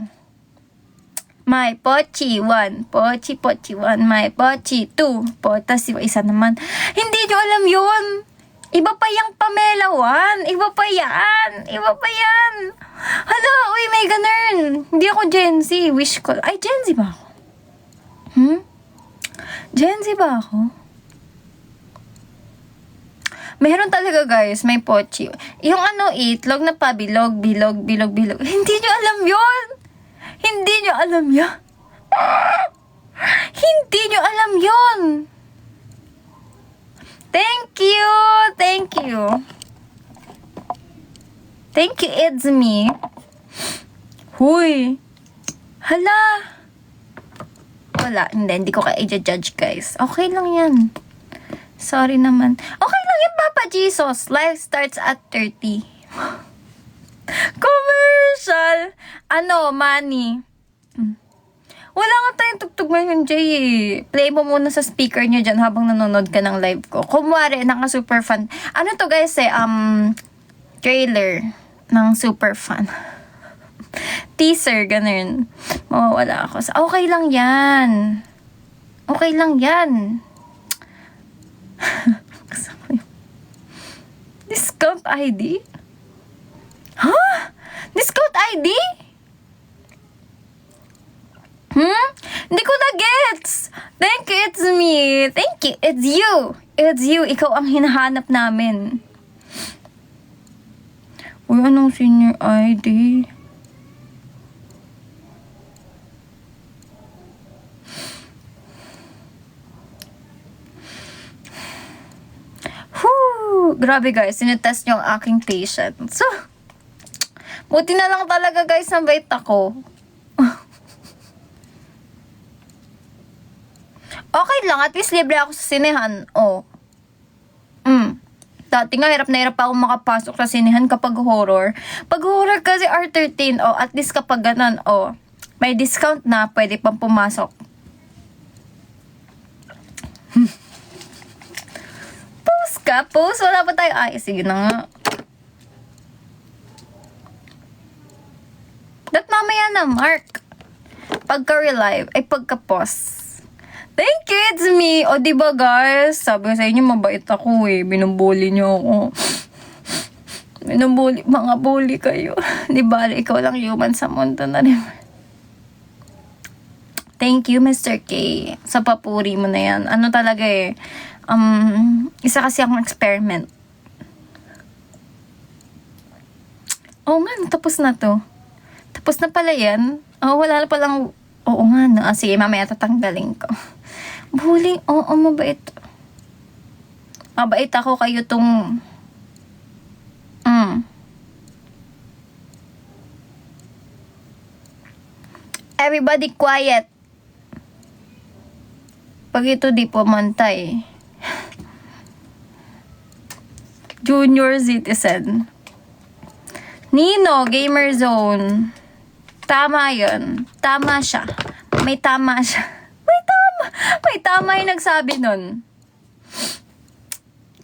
My Pochi 1. Pochi 1. My Pochi 2. Tas yung isa naman. Hindi nyo alam yun. Iba pa yung Pamela 1. Iba pa yan. Hala, uy, may ganun. Hindi ako Gen Z. Wish ko. Ay, Gen Z ba ako? Gen Z ba ako? Meron talaga guys, may Pochi. Yung itlog na pabilog, bilog. Hindi nyo alam yun. Hindi nyo alam yun. Hindi nyo alam yun. Thank you. It's me. Huy. Hala. Wala, hindi ko kayo i-judge guys. Okay lang yan. Sorry naman. Okay lang yan, Papa Jesus. Life starts at 30. Commercial. Money. Wala nga tayong tugtog ngayon, Jay. Play mo muna sa speaker nyo dyan habang nanonood ka ng live ko. Kumwari, naka-super fan. Ano to guys trailer ng super fan. Teaser, ganun. Mawawala ako. Okay lang yan. Discount ID? Huh? Discount ID? Hindi ko na gets. Thank you, it's me. Thank you, it's you. Ikaw ang hinahanap namin. Uy, anong senior ID? Grabe guys, sinitest niyo ang aking patience. So, buti na lang talaga guys, nabait ako. Okay lang, at least libre ako sa sinehan. Dati nga, hirap na hirap ako makapasok sa sinehan kapag horror. Pag horror kasi R13, at least kapag ganun, may discount na, pwede pang pumasok. Post? Wala pa tayo. Ay, sige na nga. Dat mamaya na, Mark. Pagka-relive, ay pagka-post. Thank you, it's me. O, diba guys? Sabi ko sa inyo, mabait ako Binumbuli niyo ako. Mga bully kayo. Diba, ikaw lang human sa mundo na rin. Thank you, Mr. K. Sa papuri mo na yan. Ano talaga isa kasi akong experiment. Nga, tapos na to. Tapos na pala yan. Wala na palang, oo nga, no. Sige, mamaya tatanggalin ko. Bullying, mabait. Mabait ako kayo tong, Everybody quiet. Pag ito di pumantay. Junior citizen. Nino, Gamer Zone. Tama yun. Tama siya. May tama siya. May tama yung nagsabi nun.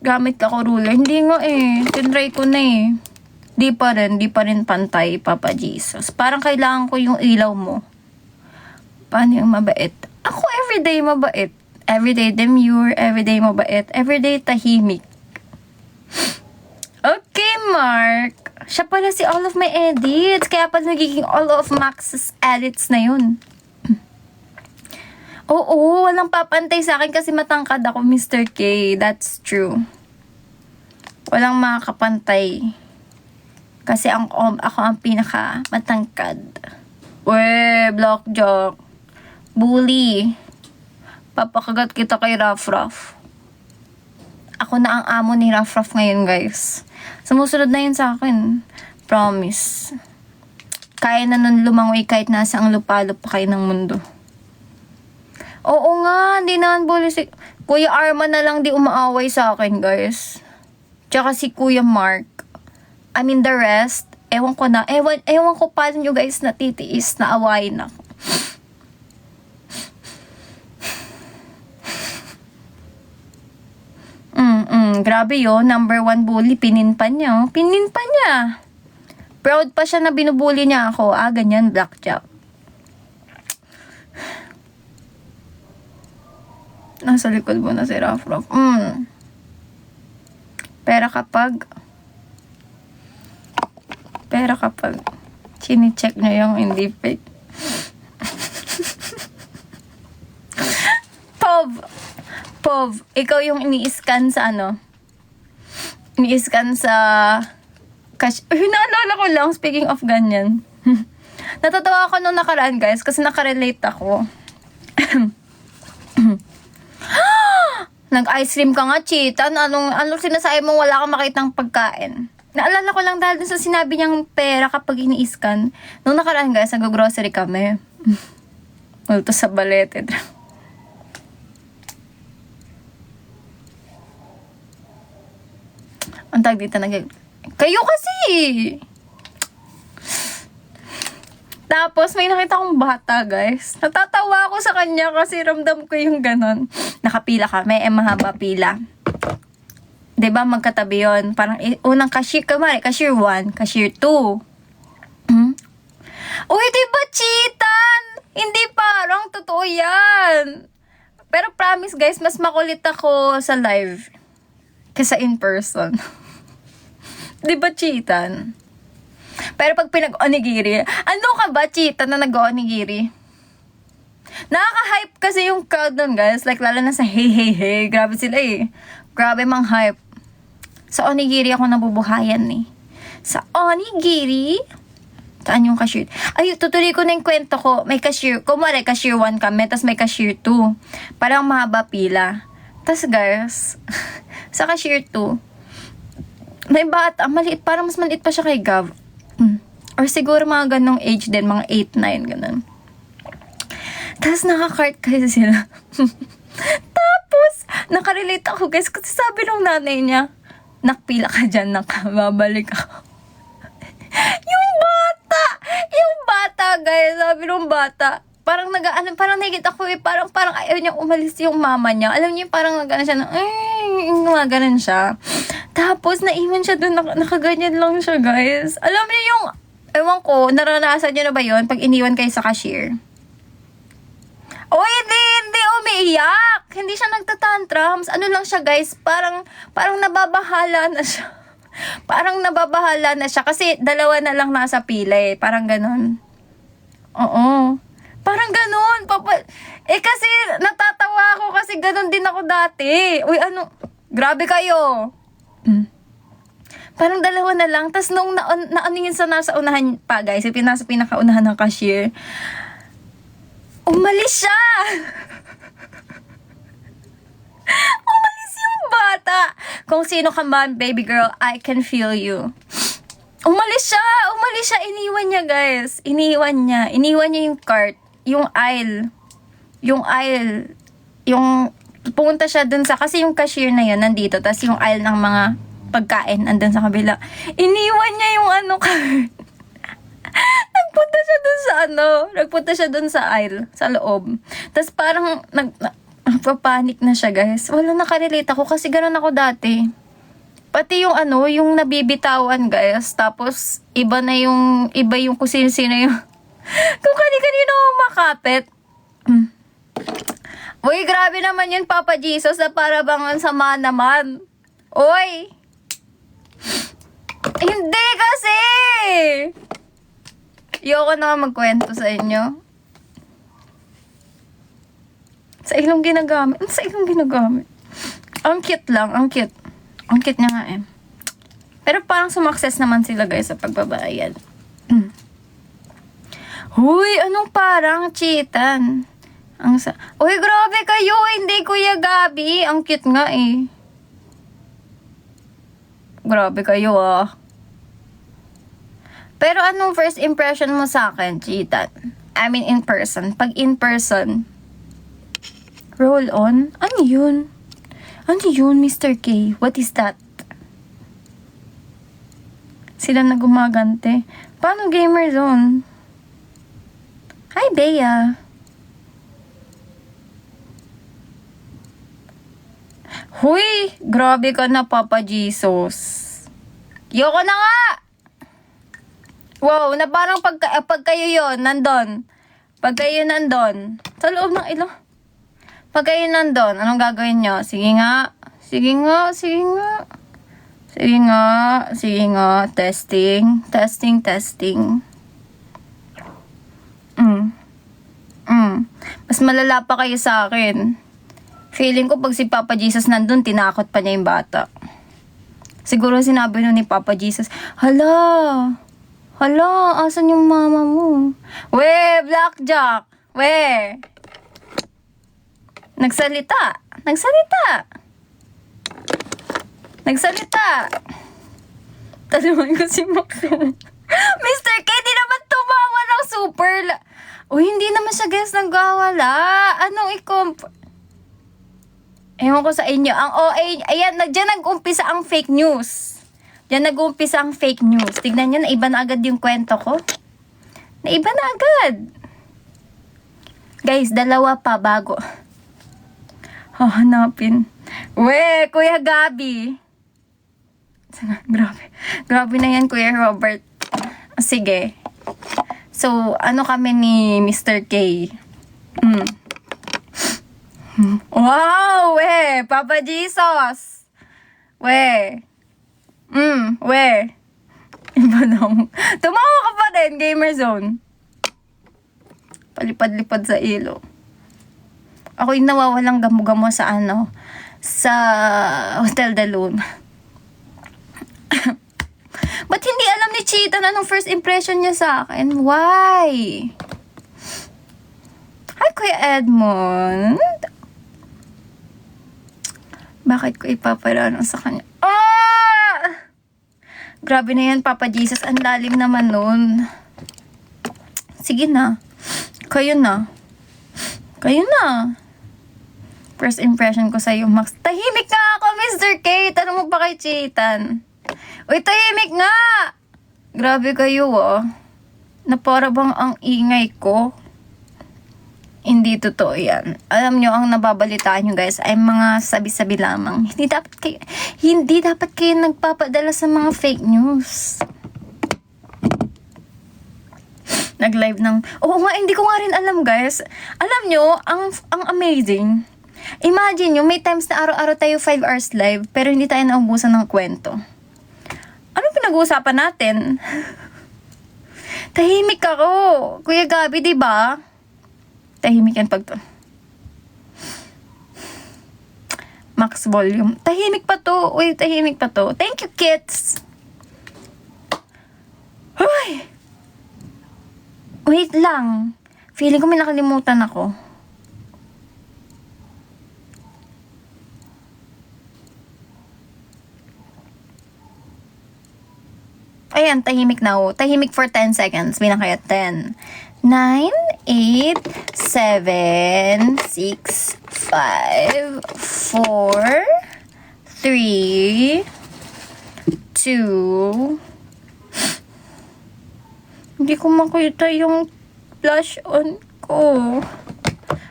Gamit ako ruler. Hindi nga Tinry ko na Di pa rin pantay, Papa Jesus. Parang kailangan ko yung ilaw mo. Paano yung mabait? Ako everyday mabait. Everyday demure, everyday mabait, everyday tahimik. Okay, Mark. Siya pala si all of my edits. Kaya pala nagiging all of Max's edits na yun. Oo, walang papantay sa akin kasi matangkad ako, Mr. K. That's true. Walang makakapantay. Kasi ako ang pinaka matangkad. Block joke. Bully. Papakagat kita kay Raf. Ako na ang amo ni Raf ngayon, guys. Sumusunod na yun sa akin. Promise. Kaya na nun lumangoy kahit nasa ang lupa-lupa kayo ng mundo. Oo nga, hindi naman bully si Kuya Arman na lang di umaaway sa akin, guys. Tsaka si Kuya Mark. I mean the rest, ewan ko na. Ewan ko paano nyo guys natitiis na awayin ako. Grabe yun. Number 1 bully. Pininpan niya. Proud pa siya na binubully niya ako. Ganyan, blackjack. Nasa likod mo na si Rafraf. Pero kapag chine-check nyo yung hindi fake. Pov, ikaw yung ini-scan sa ano? Ini-scan sa cash. Uy, naalala ko lang, speaking of ganyan. Natatawa ako nung nakaraan, guys, kasi nakarelate ako. Nag-ice cream ka nga, Chitan. Anong sinasabi mong wala kang makitang pagkain? Naalala ko lang dahil dun sa sinabi niyang pera kapag ini-scan. Nung nakaraan, guys, nag-grocery kami. Multo sa balete. Ang tag dito kayo kasi! Tapos, may nakita kong bata, guys. Natatawa ako sa kanya kasi ramdam ko yung ganon. Nakapila kami, mahaba pila. 'Di ba magkatabi yun? Parang unang cashier, cashier 1, cashier 2. Uy, diba, Chitan? Hindi parang totoo yan. Pero promise, guys, mas makulit ako sa live kaysa in person. Diba, Chitan? Pero pag pinag-onigiri, ano ka ba, Chita, na nag-onigiri? Nakaka-hype kasi yung crowd nun, guys. Like, lalo na sa hey. Grabe sila eh. Grabe mang hype. Sa onigiri ako nabubuhayan eh. Sa onigiri? Saan yung cashier? Ay, tutuloy ko na yung kwento ko. May cashier. Kumari, cashier 1 kami, tas may cashier 2. Parang mahaba pila. Tas, guys, sa cashier 2, may bata, maliit. Parang mas maliit pa siya kay Gav. Or siguro mga ganong age din, mga 8, 9, ganun. Tapos nakakart kasi sila. Tapos, nakarelate ako, guys, kasi sabi nung nanay niya, nakpila ka dyan, nakababalik ako. yung bata, guys, sabi nung bata, parang nakikita ko parang ayaw niya umalis yung mama niya. Alam niyo, parang nagano siya, gumaganon siya. Tapos, naiwan siya doon, nakaganyan lang siya, guys. Alam niyo yung, ewan ko, naranasan niyo na ba yun pag iniwan kayo sa cashier? Oh, hindi umiiyak. Hindi siya nagtatantrums. Ano lang siya, guys, parang nababahala na siya. Parang nababahala na siya kasi dalawa na lang nasa pila eh. Parang ganon. Oo. Parang ganon. Kasi natatawa ako kasi ganon din ako dati. Uy, grabe kayo. Parang dalawa na lang. Tapos nung naaningin sa nasa unahan pa, guys, nasa pinakaunahan ng cashier, umalis siya. Umalis yung bata. Kung sino ka man, baby girl, I can feel you. Umalis siya. Iniwan niya, guys. Iniwan niya yung cart. Yung aisle. Pumunta siya dun kasi yung cashier na yun nandito. Tapos yung aisle ng mga pagkain andun sa kabila. Iniwan niya yung cart. Nagpunta siya dun sa aisle, sa loob. Tapos parang nagpapanik na siya, guys. Wala, nakarelate ako kasi gano'n ako dati. Pati yung yung nabibitawan, guys. Tapos iba yung kung sino yung kung kanino makapit. Uy, grabe naman yun, Papa Jesus, na para bang ang sama naman. Uy! Hindi kasi! Ayoko na magkwento sa inyo. Sa ilong ginagamit. Ang cute lang, ang cute. Ang cute niya nga eh. Pero parang sumakses naman sila, guys, sa pagbabayad. Huy, anong parang Chitan? Uy, grabe kayo, hindi Kuya Gabi. Ang cute nga eh. Grabe kayo ah. Pero anong first impression mo sa akin, Chitan? I mean, in person. Pag in person, roll on? Ano yun? Mr. K? What is that? Sila na gumagante. Paano gamer zone? Hi, Bea. Huy, grabe ka na, Papa Jesus. Yoko na nga! Wow, na parang pag kayo yun, nandun. Pag kayo nandun, sa loob ng ilong. Pag kayo nandun, anong gagawin nyo? Sige nga. Sige nga. Sige nga. Sige nga. Sige nga. Testing. Testing. Testing. Mas malala pa kayo sa akin. Feeling ko pag si Papa Jesus nandun, tinakot pa niya yung bata. Siguro sinabi nun ni Papa Jesus, hala, asan yung mama mo? We, Blackjack! We! Nagsalita! Tanungan ko si Max. Mr. K, di naman tumawa ng super Uy, hindi naman siya guys nagwawala. Anong Ewan ko sa inyo. Ang OA, ayan, dyan nag-umpisa ang fake news. Tignan nyo, naiba na agad yung kwento ko. Naiba na agad. Guys, dalawa pa bago. Hanapin. We, Kuya Gabi. Grabe na yan, Kuya Robert. Sige. So, ano kami ni Mr. K? Wow, we, Papa Jesus. We. Iba daw. Tumawa ka pa din, Gamer Zone. Palipad-lipad sa ilo. Ako yung nawawalang gamo-gamo sa sa Hotel de Luna. Ba't hindi alam ni Cheetah anong first impression niya sa akin? Why? Hi, Kuya Edmond. Bakit ko ipaparano sa kanya? Grabe na yan, Papa Jesus. Ang lalim naman nun. Sige na. Kayo na. First impression ko sa'yo, Max. Tahimik nga ako, Mr. K. Tanong mo pa kay Cheetan. Uy, tahimik nga! Grabe kayo, na para bang ang ingay ko. Hindi totoo yan. Alam nyo, ang nababalitaan nyo guys ay mga sabi-sabi lamang. Hindi dapat kayo nagpapadala sa mga fake news. Nag-live ng... Oo nga, hindi ko nga rin alam guys. Alam nyo, ang amazing. Imagine nyo, may times na araw-araw tayo 5 hours live pero hindi tayo naubusan ng kwento. Ano pinag-uusapan natin? Tahimik ako. Kuya Gabi, diba? Tahimik yan pag to. Max volume. Tahimik pa to. Uy, tahimik pa to. Thank you, kids. Uy! Wait lang. Feeling ko may nakalimutan ako. Ayan, tahimik na ako. Tahimik for 10 seconds. Bilang kaya 10. 9, 8, 7, 6, 5, 4, 3, 2. Hindi ko makita yung flash on ko.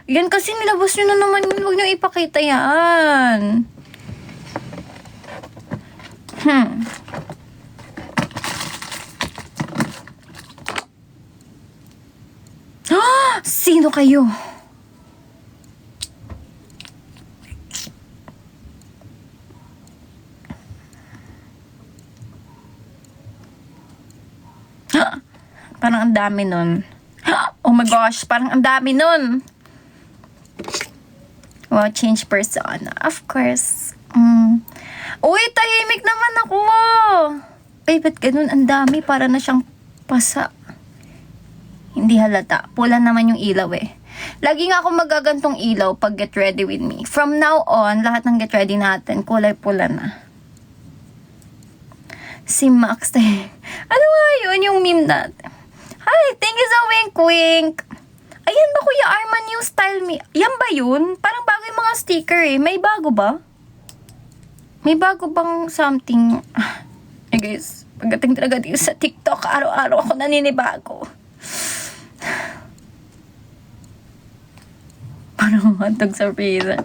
Yan kasi nilabas nyo na naman yun. Huwag nyo ipakita yan. Sino kayo? Parang ang dami nun. Oh my gosh, parang ang dami nun. Wow, change persona. Of course. Uy, tahimik naman ako. Ay, ba't ganun? Ang dami. Para na siyang pasa. Hindi halata. Pula naman yung ilaw eh. Lagi nga ako magagantong ilaw pag get ready with me. From now on, lahat ng get ready natin, kulay pula na. Si Max. Ano nga yun? Yung meme natin. Hi, thank you sa wink-wink. Ayan ba Kuya Arman yung style me? Yan ba yun? Parang bago yung mga sticker eh. May bago ba? May bago bang something? Eh guys, pagdating talaga dito sa TikTok, araw-araw ako naninibago. Parang hotdog sa freezer.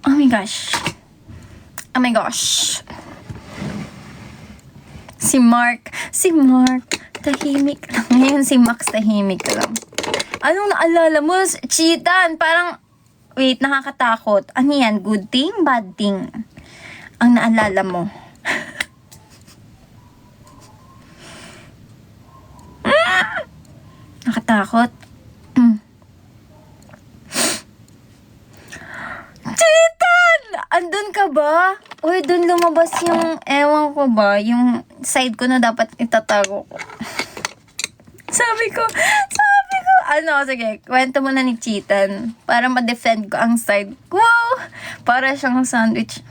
Oh my gosh. Oh my gosh. Si Mark, tahimik lang. Ngayon si Max tahimik lang. Anong naalala mo? Cheatan, parang, wait, nakakatakot. Ano yan? Good thing? Bad thing? Ang naalala mo. Nakatakot. Cheatan! Andun ka ba? Uy, dun lumabas yung, ewan ko ba, yung side ko na dapat itatago ko. Sabi ko, sige, kwento mo na ni Cheatan para ma-defend ko ang side. Wow! Para siyang sandwich.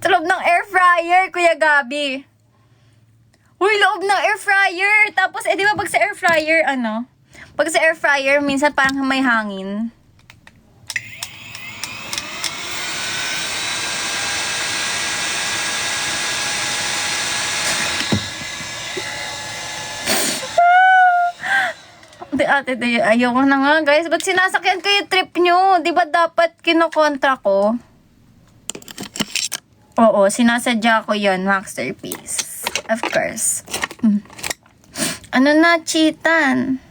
Sa loob ng air fryer, Kuya Gabi. Uy, loob ng air fryer! Tapos, di ba pag sa air fryer, Pag sa air fryer, minsan parang may hangin. Ate, ayoko na nga, guys. Ba't sinasakyan ko yung trip nyo? Di ba dapat kinokontra ko? Oo, sinasadya ko yon, masterpiece. Of course. Ano na, Cheatan?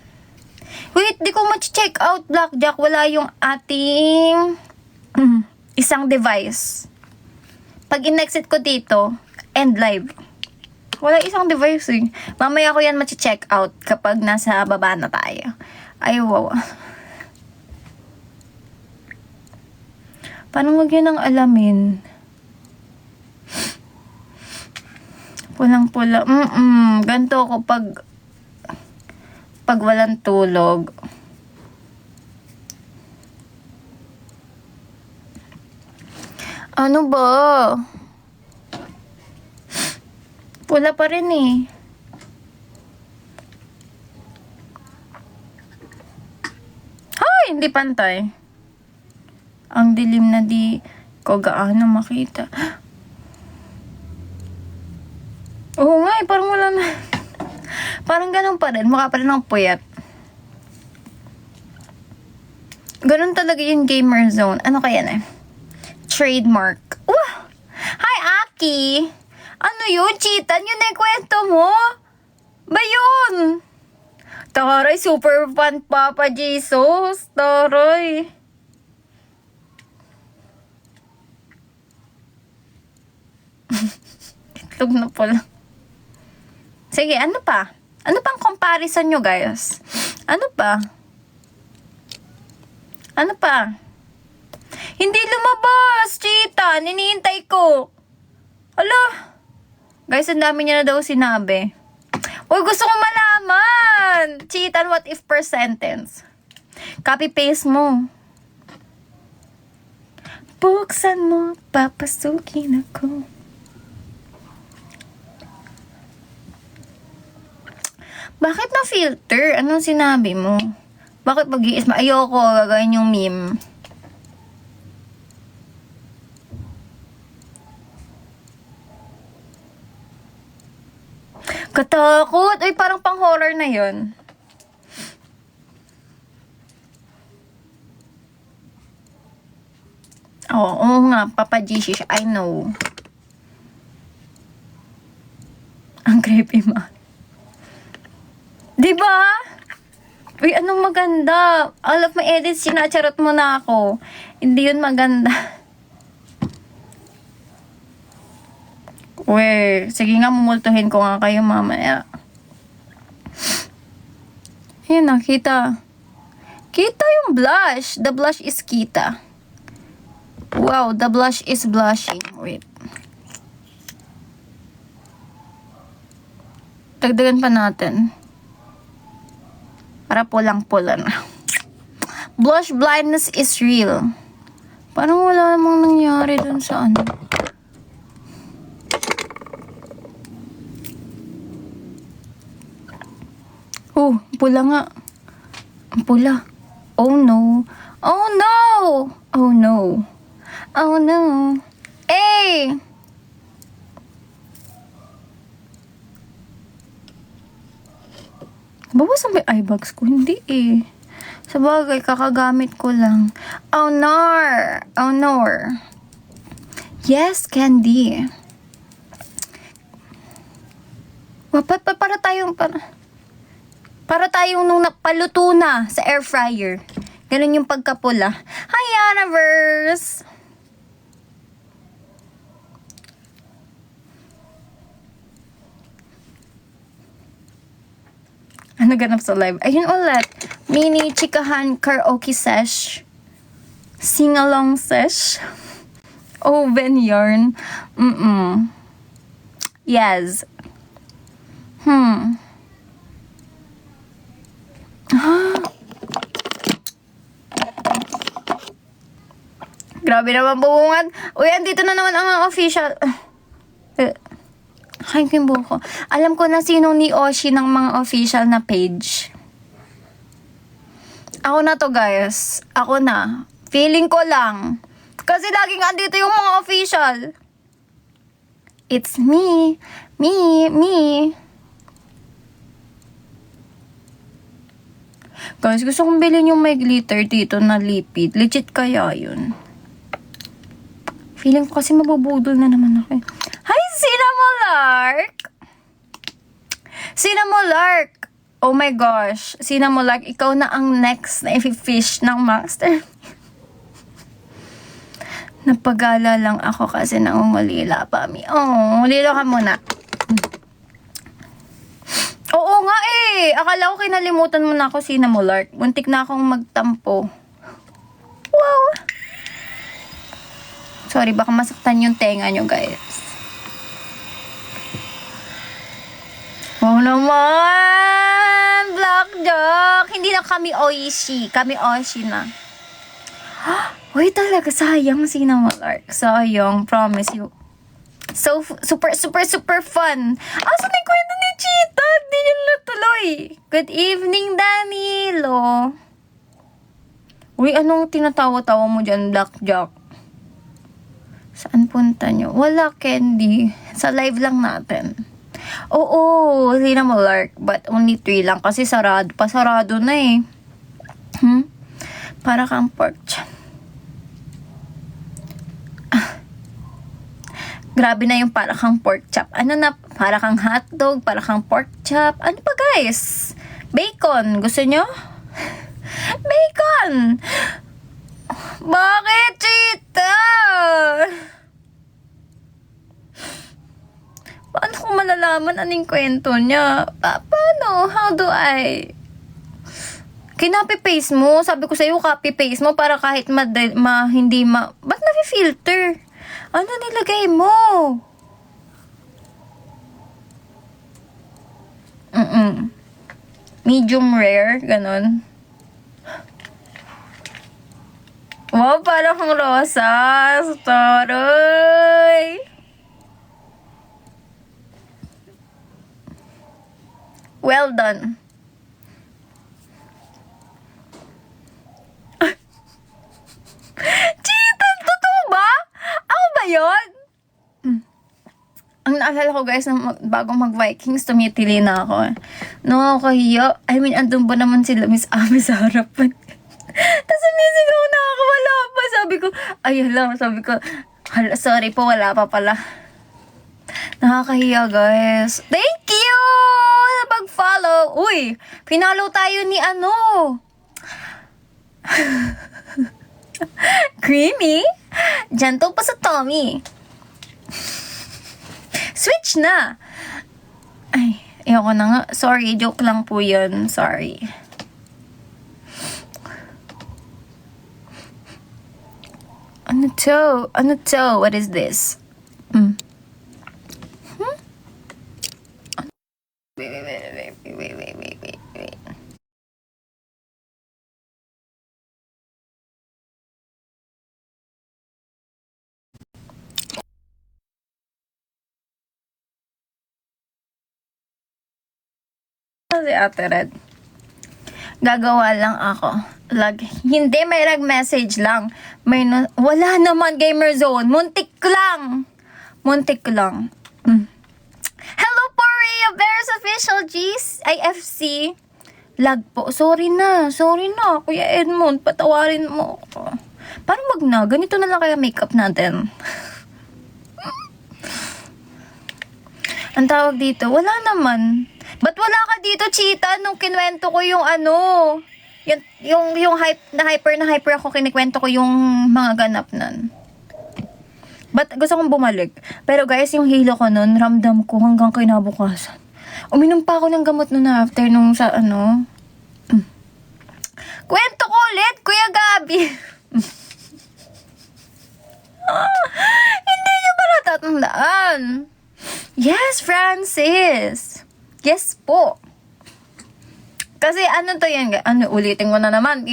Wait, di ko ma-check out, Blackjack. Wala yung ating isang device. Pag in-exit ko dito, end live. Wala isang device eh. Mamaya ko yan ma-check out kapag nasa baba na tayo. Ay, wow. Paano wag yun ang alamin? Pulang-pula. Ganito ako pag walang tulog. Ano ba? Pula pa rin eh. Hay! Hindi pantay. Ang dilim na di ko gaano makita. Oo nga eh, parang wala na. Parang ganun pa rin. Mukha pa rin ang puyat. Ganun talaga yung gamer zone. Ano kaya na? Trademark. Hi, Aki! Ano yun, Cheatan? Yun na yung kwento mo? Ba yun? Taray, super fan, Papa Jesus. Taray. Itlog na pala. Sige, ano pa? Ano pang comparison nyo, guys? Ano pa? Ano pa? Hindi lumabas, Cheatan. Iniintay ko. Ala. Guys, ang dami niya na daw sinabi. Uy, gusto kong malaman! Cheatan, what if per sentence? Copy-paste mo. Buksan mo, papasukin ako. Bakit na filter? Anong sinabi mo? Bakit mag-iis? Ayoko, gagawin yung meme. Katakot! Uy, parang pang-horror na yun. Oo nga, Papa Jesus, I know. Ang creepy man. Diba? Uy, anong maganda? All of my edits, sinacharot mo na ako. Hindi yun maganda. Uy, sige nga, mumultuhin ko nga kayo mamaya. Ayun na, kita. Kita yung blush. The blush is kita. Wow, the blush is blushing. Wait. Dagdagan pa natin. Para pulang-pula na. Blush blindness is real. Parang wala namang nangyari dun sa ano. Oh, pula nga. Ang pula. Oh no. Oh no! Oh no. Oh no. Eh! Bawasan ba yung eye bags ko? Hindi eh. Sa bagay, kakagamit ko lang. Oh no! Oh no! Yes, Candy. Para tayong nung napaluto na sa air fryer. Ganun yung pagkapula. Hi, Universe! Ano ganap sa live? Ayun ulit. Mini chikahan karaoke sesh. Sing-along sesh. Oven yarn. Yes. Grabe naman bubungan. Uy, andito na naman ang official. Kain ko yung buko. Alam ko na sinong ni Oshi ng mga official na page. Ako na to, guys. Ako na. Feeling ko lang. Kasi laging andito yung mga official. It's me. Me. Guys, gusto kong bilhin yung may glitter dito na lipid. Legit kaya yun? Feeling ko kasi mabubudol na naman ako. Hi, Cinnamon Lark! Oh my gosh. Cinnamon Lark, ikaw na ang next na i-fish ng master. Napagala lang ako kasi nangungulila pa. Oh, ulila ka muna. Oo nga eh. Akala ko kinalimutan mo na ako, Cinnamon Lark. Muntik na akong magtampo. Wow. Sorry, baka masaktan yung tenga nyo, guys. Wow naman! Blackjack! Hindi na kami Oishi. Kami Oishi na. Uy, talaga, sayang Cinnamon Lark. Sayang, promise you. So, super fun. Asa na yung kwento ni Chita? Hindi niya natuloy. Good evening, Danilo. Uy, anong tinatawa-tawa mo dyan, Blackjack? Saan punta nyo? Wala, Candy. Sa live lang natin. Oo, Cinnamon Lark. But only 3 lang. Kasi pasarado na eh. Para kang pork chop. Grabe na yung para kang pork chop. Ano na? Para kang hotdog, para kang pork chop. Ano pa, guys? Bacon. Gusto nyo? Bacon! Bakit, Chita? Paano ko malalaman anong kwento niya? Paano? How do I? Kinapi-paste mo. Sabi ko sa'yo, copy-paste mo para kahit hindi ba't na-filter? Ano nilagay mo? Medium rare, ganon. Wow, parang kang rosas. Taray. Well done. Cheated! Totoo ba? Ako ba yun? Ang naalala ko, guys, na bago mag-Vikings, tumitili na ako. Nakakahiya. I mean, andun ba naman sila Miss Ame sa harapan? Tapos sumisigaw na ako, wala pa. Sabi ko, sorry po, wala pa pala. Nakakahiya, guys. Thank you sa pag-follow. Uy, pinalo tayo ni ano. Creamy. Diyan to pa sa Tommy. Switch na. Ay, ayoko na nga. Sorry, joke lang po yun. Sorry. Ano to? What is this? Wait. Si Ate Red. Gagawa lang ako. Hindi, may nag-message lang. Wala naman, Gamer Zone. Muntik lang. Hello po, Rhea Bears Official G's IFC. Lag po. Sorry na. Kuya Edmond, patawarin mo ako. Parang wag na. Ganito na lang kaya makeup natin. Ang tawag dito, wala naman. Ba't wala ka dito, Chita, nung kinwento ko yung ano, yung hyper ako, kinikwento ko yung mga ganap nun. Ba't gusto kong bumalik? Pero guys, yung hilo ko nun, ramdam ko hanggang kinabukasan. Uminom pa ako ng gamot nun after nung sa ano. Kwento ko ulit, Kuya Gabi. Hindi niyo pala tatandaan. Yes, Francis. Yes po. Kasi ano to yan? Ano, ulitin ko na naman.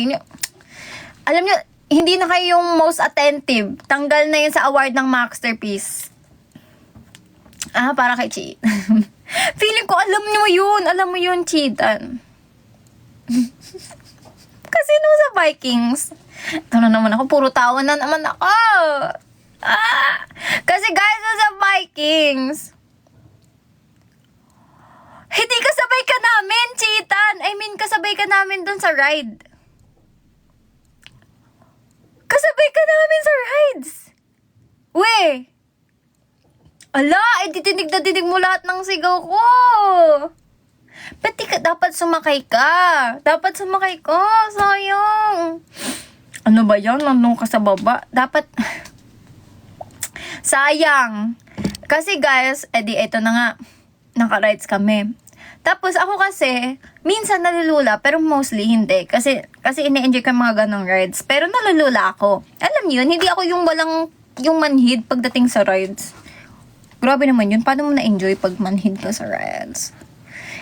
Alam niyo, hindi na kayo yung most attentive. Tanggal na yun sa award ng masterpiece. Para kay Cheat. Feeling ko, alam niyo yun. Alam mo yun, Cheatan. Kasi nung sa Vikings, ito na naman ako, puro tawa na naman ako. Kasi guys, sa Vikings, hindi kasabay ka namin, Cheatan. I mean, kasabay ka namin dun sa ride. Kasabay ka namin sa rides. We! Ala, dinig na dinig mo lahat ng sigaw ko. Pati ka, dapat sumakay ka. Dapat sumakay ka. Sayang. Ano ba yan? Nandun ka sa baba. Dapat... Sayang. Kasi guys, ito na nga. Naka-rides kami. Tapos ako kasi, minsan nalulula, pero mostly hindi. Kasi ini-enjoy ko mga ganong rides. Pero nalulula ako. Alam niyo yun, hindi ako yung yung manhid pagdating sa rides. Grabe naman yun. Paano mo na-enjoy pag manhid ka sa rides?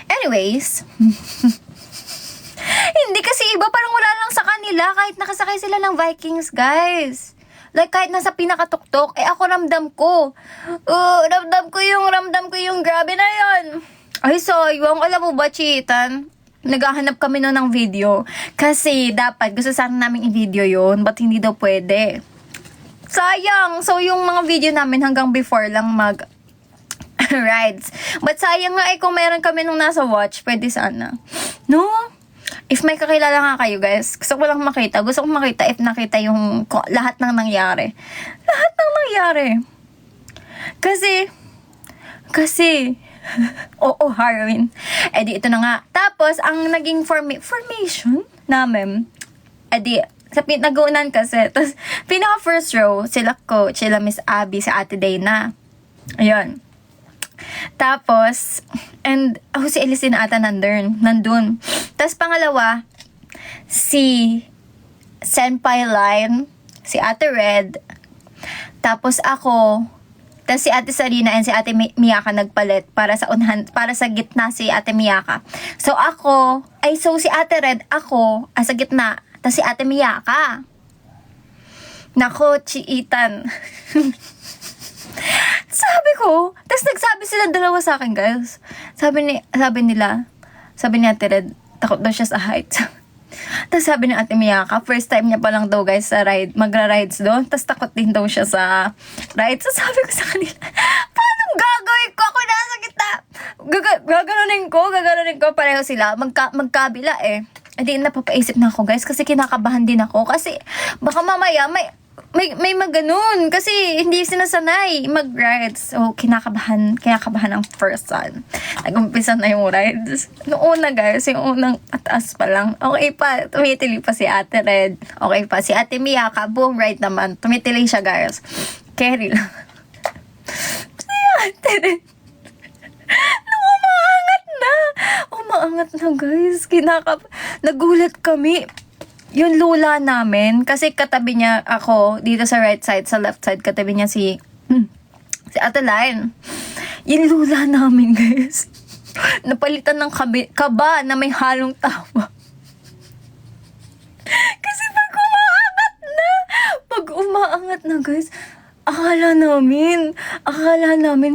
Anyways, hindi kasi iba, parang wala lang sa kanila kahit nakasakay sila ng Vikings, guys. Like, kahit nasa pinakatuktok, ako ramdam ko. Ramdam ko yung grabe na yun. Ay, sayang. Alam mo ba, Cheatan? Naghahanap kami noon ng video. Kasi, dapat, gusto sana namin i-video yun. But hindi daw pwede. Sayang. So, yung mga video namin hanggang before lang rides. But sayang nga kung meron kami nung nasa watch, pwede sana. No? If may kakilala nga kayo, guys, gusto ko lang makita. Gusto ko makita if nakita yung lahat ng nangyari. Lahat ng nangyari. Kasi, oo, Harwin. Ito na nga. Tapos, ang naging formation namin, nag-uunan kasi. Tapos, pinaka first row, sila coach, sila Miss Abby, si Ate Dana. Ayun. Tapos, si Elise na ata nandun. Tapos, pangalawa, si Senpai Line, si Ate Red, tapos ako, tapos si Ate Sarina and si Ate Miyaka nagpalit para sa gitna si Ate Miyaka. So, si Ate Red, ako, sa gitna, tapos si Ate Miyaka. Nako, Cheatan. Sabi ko, tapos nagsabi sila dalawa sa akin, guys. Sabi ni Ate Red, takot daw siya sa heights. Tapos sabi ni Ate Miyaka, first time niya pa lang daw, guys, sa magra-rides doon. Tapos takot din daw siya sa rides. So sabi ko sa kanila, paano gagawin ko? Ako nasa gitna. Gaganunin ko. Pareho sila. Magkabila eh. Hindi, napapaisip na ako, guys, kasi kinakabahan din ako. Kasi baka mamaya may maganon kasi hindi sinasanay mag-rides. So, kinakabahan ang first one. Nag-umpisa na yung rides. Noong una, guys, yung unang ataas pa lang. Okay pa, tumitili pa si Ate Red. Okay pa, si Ate Miyaka, buong ride naman. Tumitili siya, guys. Carry lang. Si Ate Red. Umaangat na, guys. Nagulat kami. Yung lula namin, kasi katabi niya ako, dito sa right side, sa left side, katabi niya si Ate Line. Yung lula namin, guys, napalitan ng kaba na may halong tawa. Kasi pag umaangat na, guys, akala namin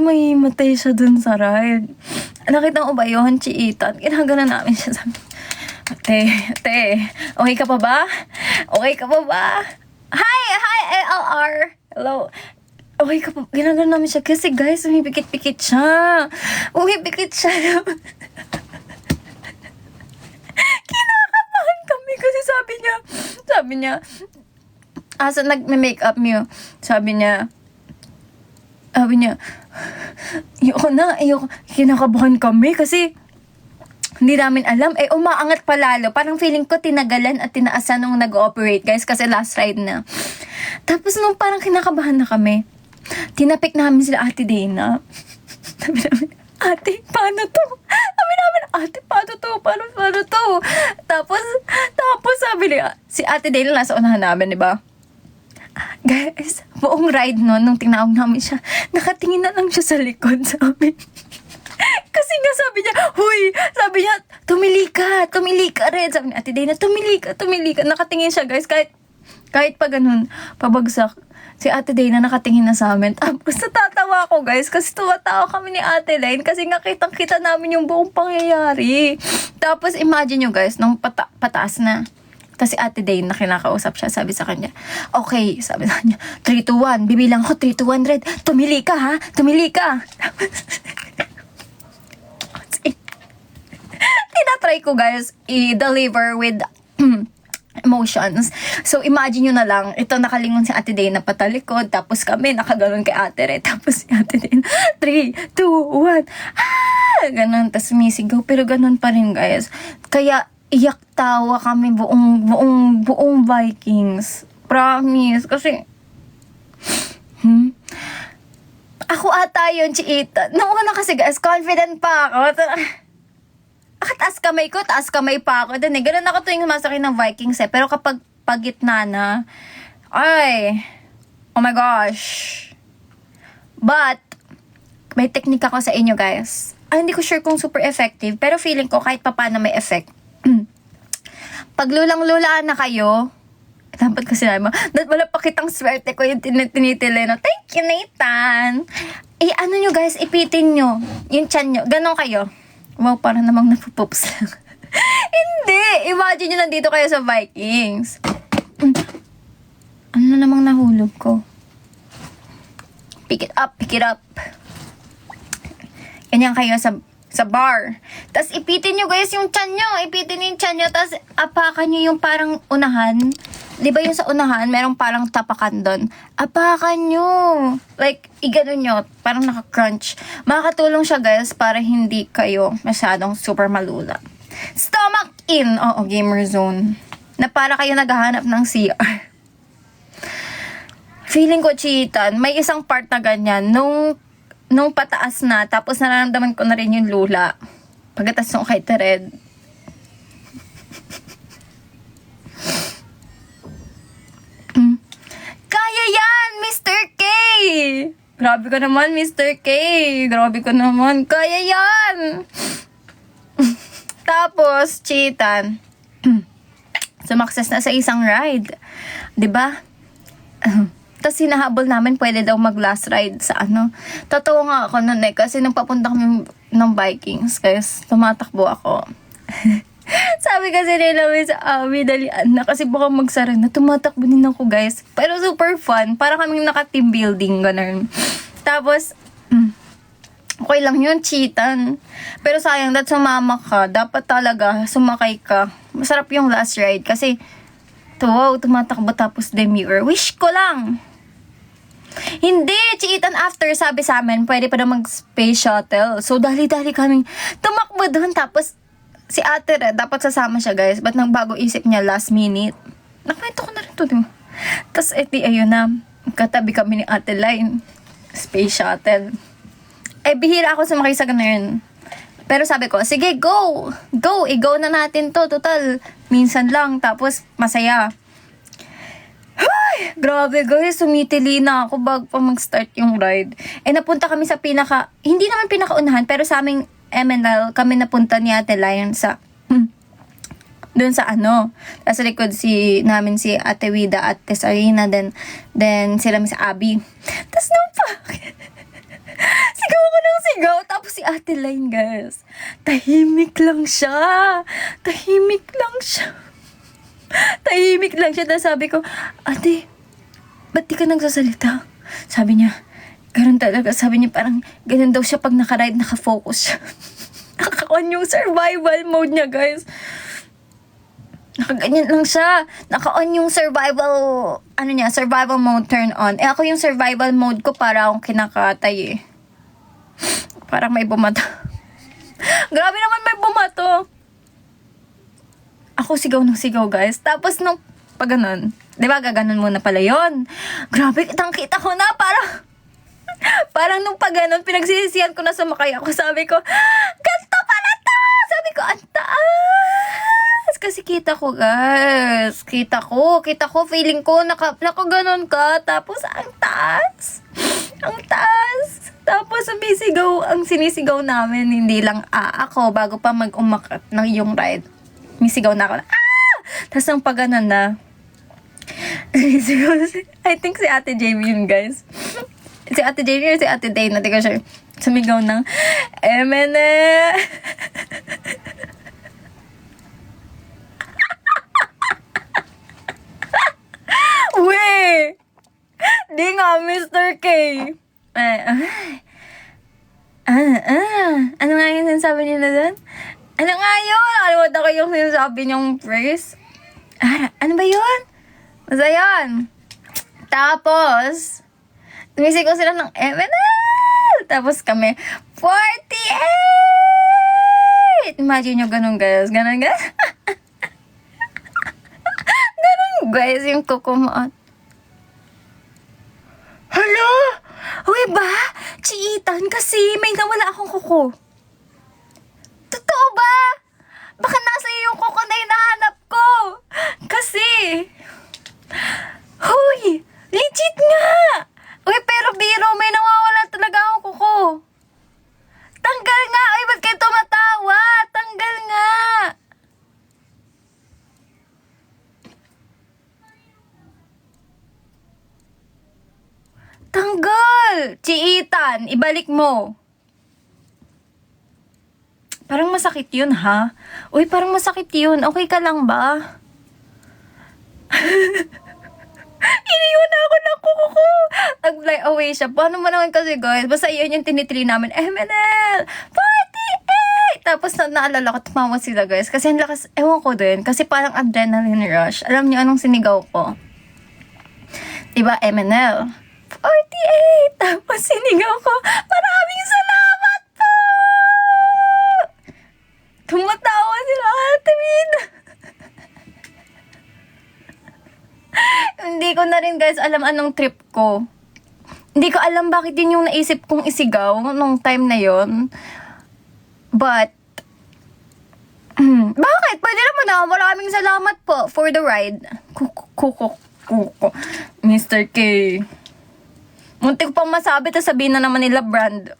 may matay siya dun sa ride. Nakita mo ba yun, Cheatan? Ginagana namin siya sa Ate, okay ka pa ba? Hi, ALR. Hello. Okay ka pa? Ginagano namin siya kasi, guys, umipikit-pikit siya. Kinakabahan kami kasi sabi niya, nag-make up niyo. Sabi niya, Sabi niya, ayoko. Kinakabahan kami kasi hindi namin alam. Umaangat pa lalo. Parang feeling ko tinagalan at tinaasan nung nag-ooperate, guys, kasi last ride na. Tapos nung parang kinakabahan na kami, tinapik namin sila Ate Dana. Sabi namin, ate, paano to? Sabi namin, ate, paano to? Paano to? Tapos sabi niya, si Ate Dana nasa unahan namin, di ba? Guys, buong ride nun, nung tinawag namin siya, nakatingin na lang siya sa likod sa amin. Kasi nga sabi niya, tumili ka rin. Sabi ni Ate Dana, tumili ka. Nakatingin siya, guys, kahit pa ganun, pabagsak. Si Ate Dana nakatingin na sa amin. Tapos natatawa ako, guys, kasi tumatawa kami ni Ate Line kasi nga kitang-kita namin yung buong pangyayari. Tapos imagine nyo, guys, nung pataas na. Tapos si Ate Dana, kinakausap siya, sabi sa kanya, okay, sabi sa kanya, 3, 2, 1, bibilang ko, 3, 2, 1, red, tumili ka, ha? Tumili ka. Tinatry ko, guys, i-deliver with emotions. So, imagine nyo na lang, ito nakalingon si Ate Dana patalikod, tapos kami nakaganon kay Ate Red, tapos si Ate Dana, 3, 2, 1, ganon, tapos misigaw, pero ganon pa rin, guys. Kaya, iyak tawa kami buong Vikings. Promise. Kasi, ako ata yun, Chiita. Noong una kasi, guys, confident pa ako. Taas kamay pa ako. Doon ganun ako tuwing sumasakay ng Vikings Pero kapag pagitna na, oh my gosh. But, may technique ako sa inyo, guys. Hindi ko sure kung super effective, pero feeling ko kahit pa paano may effect. Pag lulang-lulaan na kayo, dapat kasi naman, wala pa kitang swerte ko yung tinitili, no? Thank you, Nathan! Ano nyo, guys, ipitin nyo. Yung chan nyo. Ganon kayo. Wow, parang namang napupops lang. Hindi! Imagine nyo nandito kayo sa Vikings. Ano namang nahulog ko? Pick it up. Ganyan kayo sa bar. Tapos ipitin nyo, guys, yung chan nyo. Tapos apakan nyo yung parang unahan. Di ba yung sa unahan, merong parang tapakan doon. Apakan nyo. Like, iganon nyo. Parang naka-crunch. Makakatulong siya, guys, para hindi kayo masyadong super malula. Stomach in. Oo, gamer zone. Na para kayo naghahanap ng CR. Feeling ko, Chiitan, may isang part na ganyan. Nung pataas na, tapos nararamdaman ko na rin yung lula. Pagkatas nung kay Tered. Kaya yan, Mr. K! Grabe ka naman, Mr. K! Kaya yan! Tapos, Chiitan, sumakses na sa isang ride. 'Di ba? Tapos hinahabol namin pwede daw mag-last ride sa Totoo nga ako nun kasi nung papunta kami ng Vikings, guys, tumatakbo ako. Sabi kasi nila sa dalian na kasi baka magsara na. Tumatakbo din ako, guys. Pero super fun. Para kaming naka-team building, ganun. Tapos, okay lang yun, Chiitan. Pero sayang, sumama ka. Dapat talaga, sumakay ka. Masarap yung last ride kasi, tumatakbo tapos demure. Wish ko lang. Hindi, Chiitan, after sabi sa amin, pwede pa na mag-space shuttle. So, dali-dali kaming tumakbo doon. Tapos, si Ate Red, dapat sasama siya, guys. Ba't nang bago isip niya last minute? Nakwento ko na rin to, diba? Tapos, ayun na. Katabi kami ni Ate Line. Space shuttle. Bihira ako sumakay sa ganun. Pero sabi ko, sige, go! Go! I-go na natin to. Total, minsan lang. Tapos, masaya. Ay! Grabe, guys. Sumitili na ako bago pa mag-start yung ride. Napunta kami sa hindi naman pinakaunahan, pero sa aming MNL, kami napunta ni Ate Lion sa doon sa sa likod namin si Ate Wida at Tesarina, then sila sa Abby. Tapos sigaw ko ng sigaw, tapos si Ate Lion, guys, tahimik lang siya, tapos sabi ko, ate, ba't di ka nagsasalita? Sabi niya, ganun talaga. Sabi niya parang ganun daw siya pag nakaride, nakafocus siya. Nakakaon yung survival mode niya, guys. Nakaganyan lang siya. Naka-on yung survival mode turn on. Eh ako yung survival mode ko para akong kinakatay eh. Parang may bumato. Grabe naman may bumato. Ako sigaw ng sigaw, guys. Tapos nung pag ganun, di ba gaganon muna pala yun? Grabe, kitang-kita ko na, parang nung pag ganun, pinagsisisihan ko na sumakay ako. Sabi ko, ganito pala to! Sabi ko, ang taas! Kasi kita ko, guys. Kita ko, feeling ko, nakaganon ka. Tapos, ang taas. Ang taas. Tapos, ang sinisigaw namin, hindi lang ako, bago pa mag-umakat ng yung ride. Misigaw na ako na, Tapos ang pag-ganon na, I think si Ate Jamie yun, guys. Si Ate Jamie or si Ate Dana, di ko sure. Sumigaw ng, Emene! Weh! Di nga, Mr. K. Ano nga yung sinasabi nila doon? Ano nga yun? Nakalimutan ko yung sinasabi niyong phrase. Ano ba yun? Basta yun. Tapos, tumisigaw sila ng MNL! Tapos kami, 48! Imagine nyo ganun, guys. Ganun, guys. Ganun, guys, yung kukumaot. Hala! Uy ba? Chiitan kasi may nawala akong kuko. Totoo ba? Baka nasa iyo yung kuko na hinahanap ko. Kasi, huy, legit nga. Uy, pero biro, may nawawala talaga akong kuko. Tanggal nga. Uy, ba't kayo tumatawa? Tanggal nga. Tanggal. Chiitan, ibalik mo. Parang masakit yun, ha? Uy, parang masakit yun. Okay ka lang ba? Iniwan ako ng kuko ko. Nag-fly away siya. Paano mo naman kasi, guys? Basta yun yung tinitili namin. MNL! 48! Tapos naalala ko, tumawa sila, guys. Kasi ang lakas, ewan ko din. Kasi parang adrenaline rush. Alam niyo anong sinigaw ko? Diba, MNL? 48! Tapos sinigaw ko, maraming salamat po! Tumatawa sila, Ate Min. Hindi ko na rin, guys, alam anong trip ko. Hindi ko alam bakit yun yung naisip kong isigaw nung time na yon. But, bakit? Pwede naman na. Maraming salamat po for the ride. Kuko. Mr. K. Muntik ko pang masabi, tas sabihin na naman nila brand.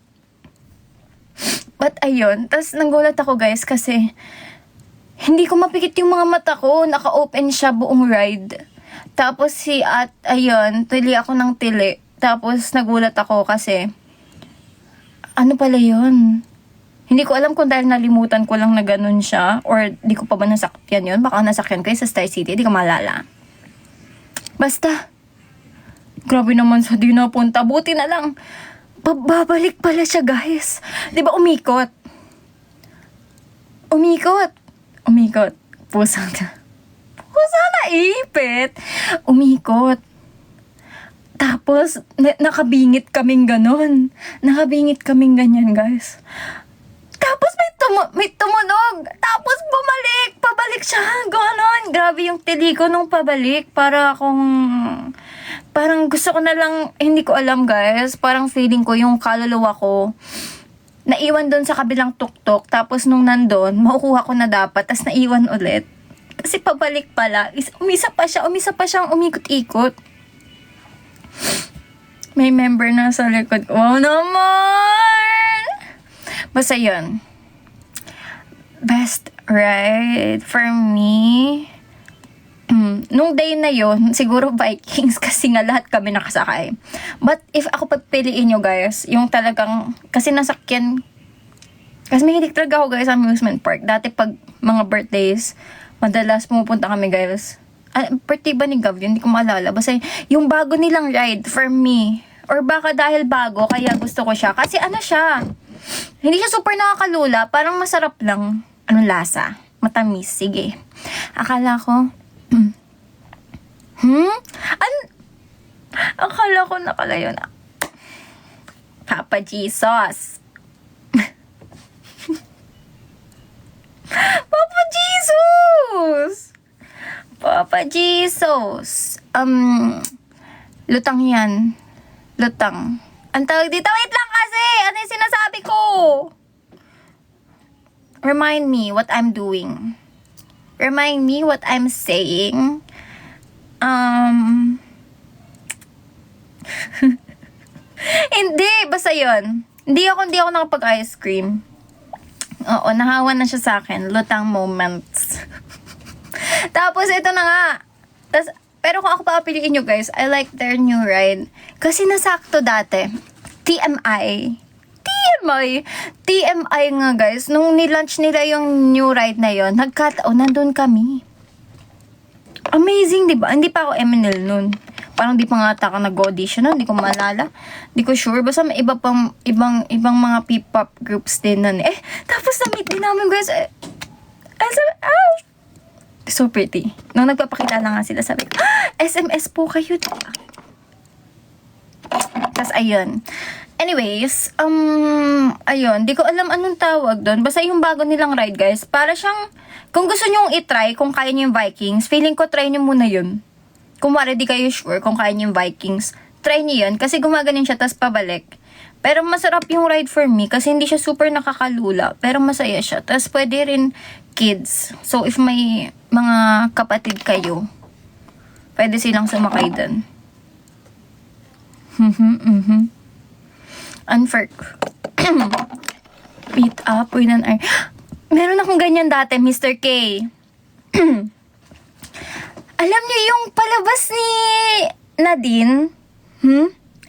But ayun, tas nagulat ako, guys, kasi hindi ko mapikit yung mga mata ko. Naka-open siya buong ride. Tapos ayun, tili ako ng tili. Tapos nagulat ako kasi, ano pala yun? Hindi ko alam kung dahil nalimutan ko lang na ganun siya or di ko pa ba nasakyan yun. Baka nasakyan ko sa Star City, di ko maalala. Basta, grabe naman sa di napunta. Buti na lang, babalik pala siya, guys. Di ba umikot? Pusa na ipit. Umikot. Tapos, nakabingit kaming ganon. Nakabingit kaming ganyan, guys. Tapos may tumunog. Tapos pabalik siya. Ganon. Grabe yung tili ko nung pabalik. Parang gusto ko na lang, hindi ko alam, guys. Parang feeling ko yung kaluluwa ko naiwan doon sa kabilang tuktok. Tapos nung nandun, makukuha ko na dapat. Tapos naiwan ulit. Kasi pabalik pala. Umisa pa siyang umikot-ikot. May member na sa likod. Wow naman! Basta yun. Best ride for me. Nung day na yun, siguro Vikings kasi nga lahat kami nakasakay. But if ako pagpiliin nyo, guys, yung talagang, kasi nasakyan, kasi mahilig talaga ako, guys, sa amusement park. Dati pag mga birthdays, madalas pumupunta kami, guys. Birthday ba ni Gav? Hindi ko maalala. Basta yung bago nilang ride for me. Or baka dahil bago, kaya gusto ko siya. Kasi ano siya, hindi siya super nakakalula. Parang masarap lang. Anong lasa? Matamis, sige. Akala ko, akala ko nakalayo na. Papa Jesus. Papa Jesus! Papa Jesus! Lutang yan. Lutang. Ang tawag dito, wait lang kasi! Ano yung sinasabi ko? Remind me what I'm doing. Remind me what I'm saying. Hindi, basta yun. Hindi ako nakapag-ice cream. Oo, nahawa na siya sa akin. Lutang moments. Tapos, ito na nga. Pero kung ako papiliin nyo, guys, I like their new ride. Kasi nasakto dati. TMI nga, guys. Nung nilaunch nila yung new ride na yon, nagkataon, nandun kami. Amazing, di ba? Hindi pa ako Eminel nun. Parang di pa nga ata ako nag-audition nun. Hindi ko maalala. Hindi ko sure. Basta may ibang mga P-pop groups din nun. Tapos na-meet din namin, guys. So pretty. Nung nagpapakilala nga sila, sabi ko, SMS po kayo, diba? Tapos, ayun. Anyways, ayun. Di ko alam anong tawag doon. Basta yung bago nilang ride, guys. Para siyang, kung gusto nyong itry, kung kaya nyo yung Vikings, feeling ko try nyo muna yun. Kung wala di kayo sure kung kaya nyo yung Vikings, try nyo yun. Kasi gumaganin siya, tas pabalik. Pero masarap yung ride for me kasi hindi siya super nakakalula. Pero masaya siya. Tas pwede rin kids. So, if may mga kapatid kayo, pwede silang sumakay dun. Unfork. Beat up with an eye. Meron akong ganyan dati, Mr. K. Alam niyo yung palabas ni Nadine?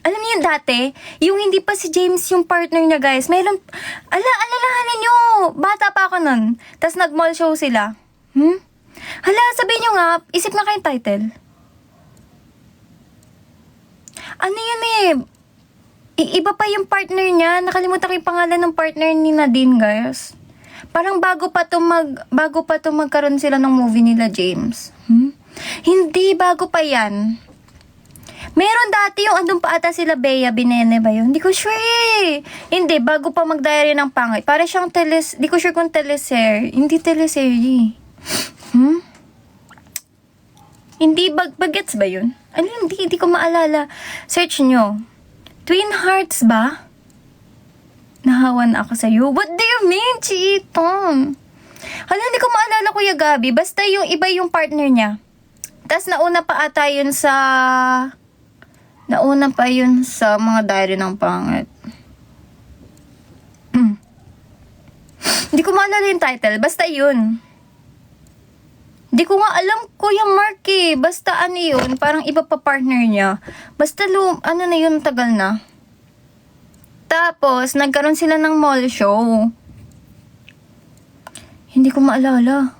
Alam niyo yung dati? Yung hindi pa si James yung partner niya, guys. Mayroon, alalahanin niyo. Bata pa ako nun. Tapos nag-mall show sila. Sabihin niyo nga, isip na kayong title. Ano yun iba pa yung partner niya. Nakalimutan ko yung pangalan ng partner ni Nadine, guys. Parang bago pa to magkaroon sila ng movie nila, James. Hindi, bago pa yan. Meron dati yung andun pa ata sila Bea Binene ba yun? Hindi ko sure eh. Hindi, bago pa mag-diary ng pangit. Para siyang di ko sure kung teleserye. Hindi teleserye. Hindi, bagets ba yun? Ano yun? Hindi ko maalala. Search nyo. Twin Hearts ba? Nahawan ako sa'yo. What do you mean, Chitong? Hindi ko maalala, Kuya Gabi. Basta yung iba yung partner niya. Tas nauna pa yun sa mga diary ng pangit. Hindi ko maalala yung title. Basta yun. Hindi ko nga alam, Kuya Mark eh. Basta ano yun, parang iba pa partner niya. Basta ano na yun, tagal na. Tapos, nagkaroon sila ng mall show. Hindi ko maalala.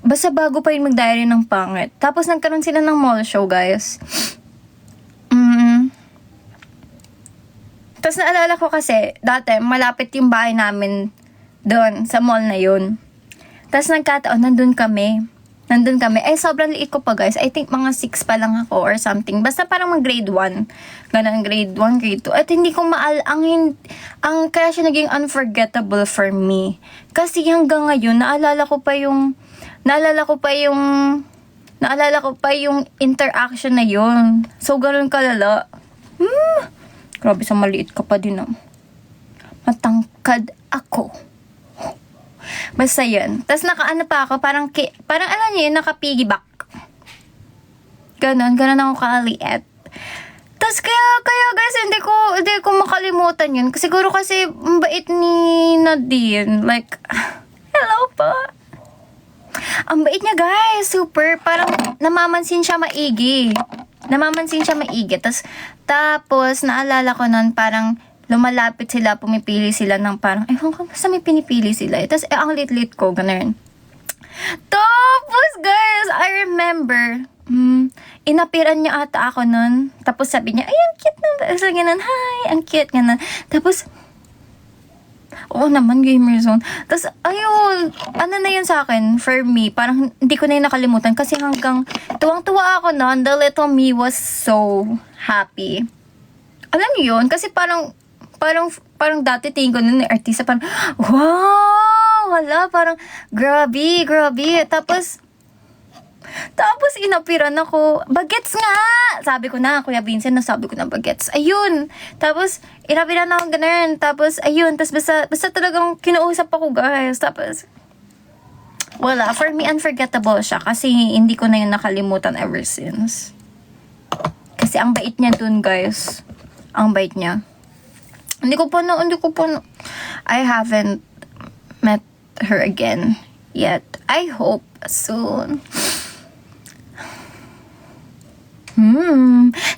Basta bago pa yung mag-diary ng pangit. Tapos nagkaroon sila ng mall show, guys. Tapos naalala ko kasi, dati, malapit yung bahay namin doon, sa mall na yun. Tapos nagkataon, nandun kami. Sobrang liit ko pa, guys. I think mga 6 pa lang ako or something. Basta parang mag grade 1. Ganun, grade 1, grade 2. At hindi ko kaya siya naging unforgettable for me. Kasi hanggang ngayon, naalala ko pa yung interaction na yun. So, ganun kalala. Grabe, sa maliit ka pa din, Matangkad ako. Basta yun. Tapos nakaano pa ako, parang alam niyo yun, nakapiggyback. Ganon ako kaaliit. Tapos kaya guys, hindi ko makalimutan yun. Siguro kasi, bait ni Nadine. Like, hello po. Ang bait niya, guys. Super. Parang namamansin siya maigi. Tapos, naalala ko nun, parang lumalapit sila, pumipili sila ng parang, basta may pinipili sila. Tapos, ang lit-lit ko, ganun. Tapos, guys, I remember, inapiran niya ata ako nun. Tapos, sabi niya, ay, ang cute na. Tapos, ganun, hi, ang cute, ganun. Tapos, Oo naman, gamer zone. Tapos, ayun, ano na yun sa akin, for me, parang hindi ko na yun nakalimutan kasi hanggang tuwang-tuwa ako noon, the little me was so happy. Alam niyo yun? Kasi parang dati tingin ko nun yung artista, parang, wow, wala, parang, grabe. Tapos inapiran ako, bagets nga! Sabi ko na, Kuya Vincent, nasabi ko na bagets. Ayun! Tapos, inapiran ako ganun. Tapos, ayun. Tapos, basta talagang kinausap ako, guys. Tapos, wala. For me, unforgettable siya. Kasi, hindi ko na yun nakalimutan ever since. Kasi, ang bait niya dun, guys. Ang bait niya. Hindi ko pa na. I haven't met her again yet. I hope soon.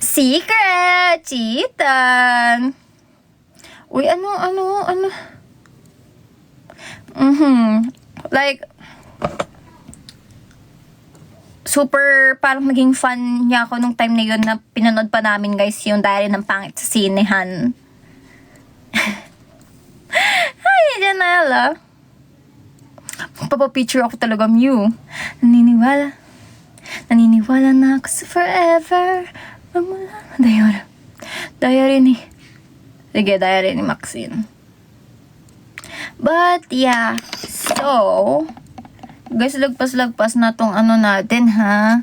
Secret! Chitan! Uy, ano? Like, super parang naging fan niya ako nung time na yun na pinanood pa namin, guys, yung Diary ng Pangit sa sinehan. Ay, Janela. Papapicture ako talaga, Mew. Naniniwala na ako sa forever. Magmula. Diary ni Maxine. But, yeah. So, guys, lagpas na tong ano natin, ha?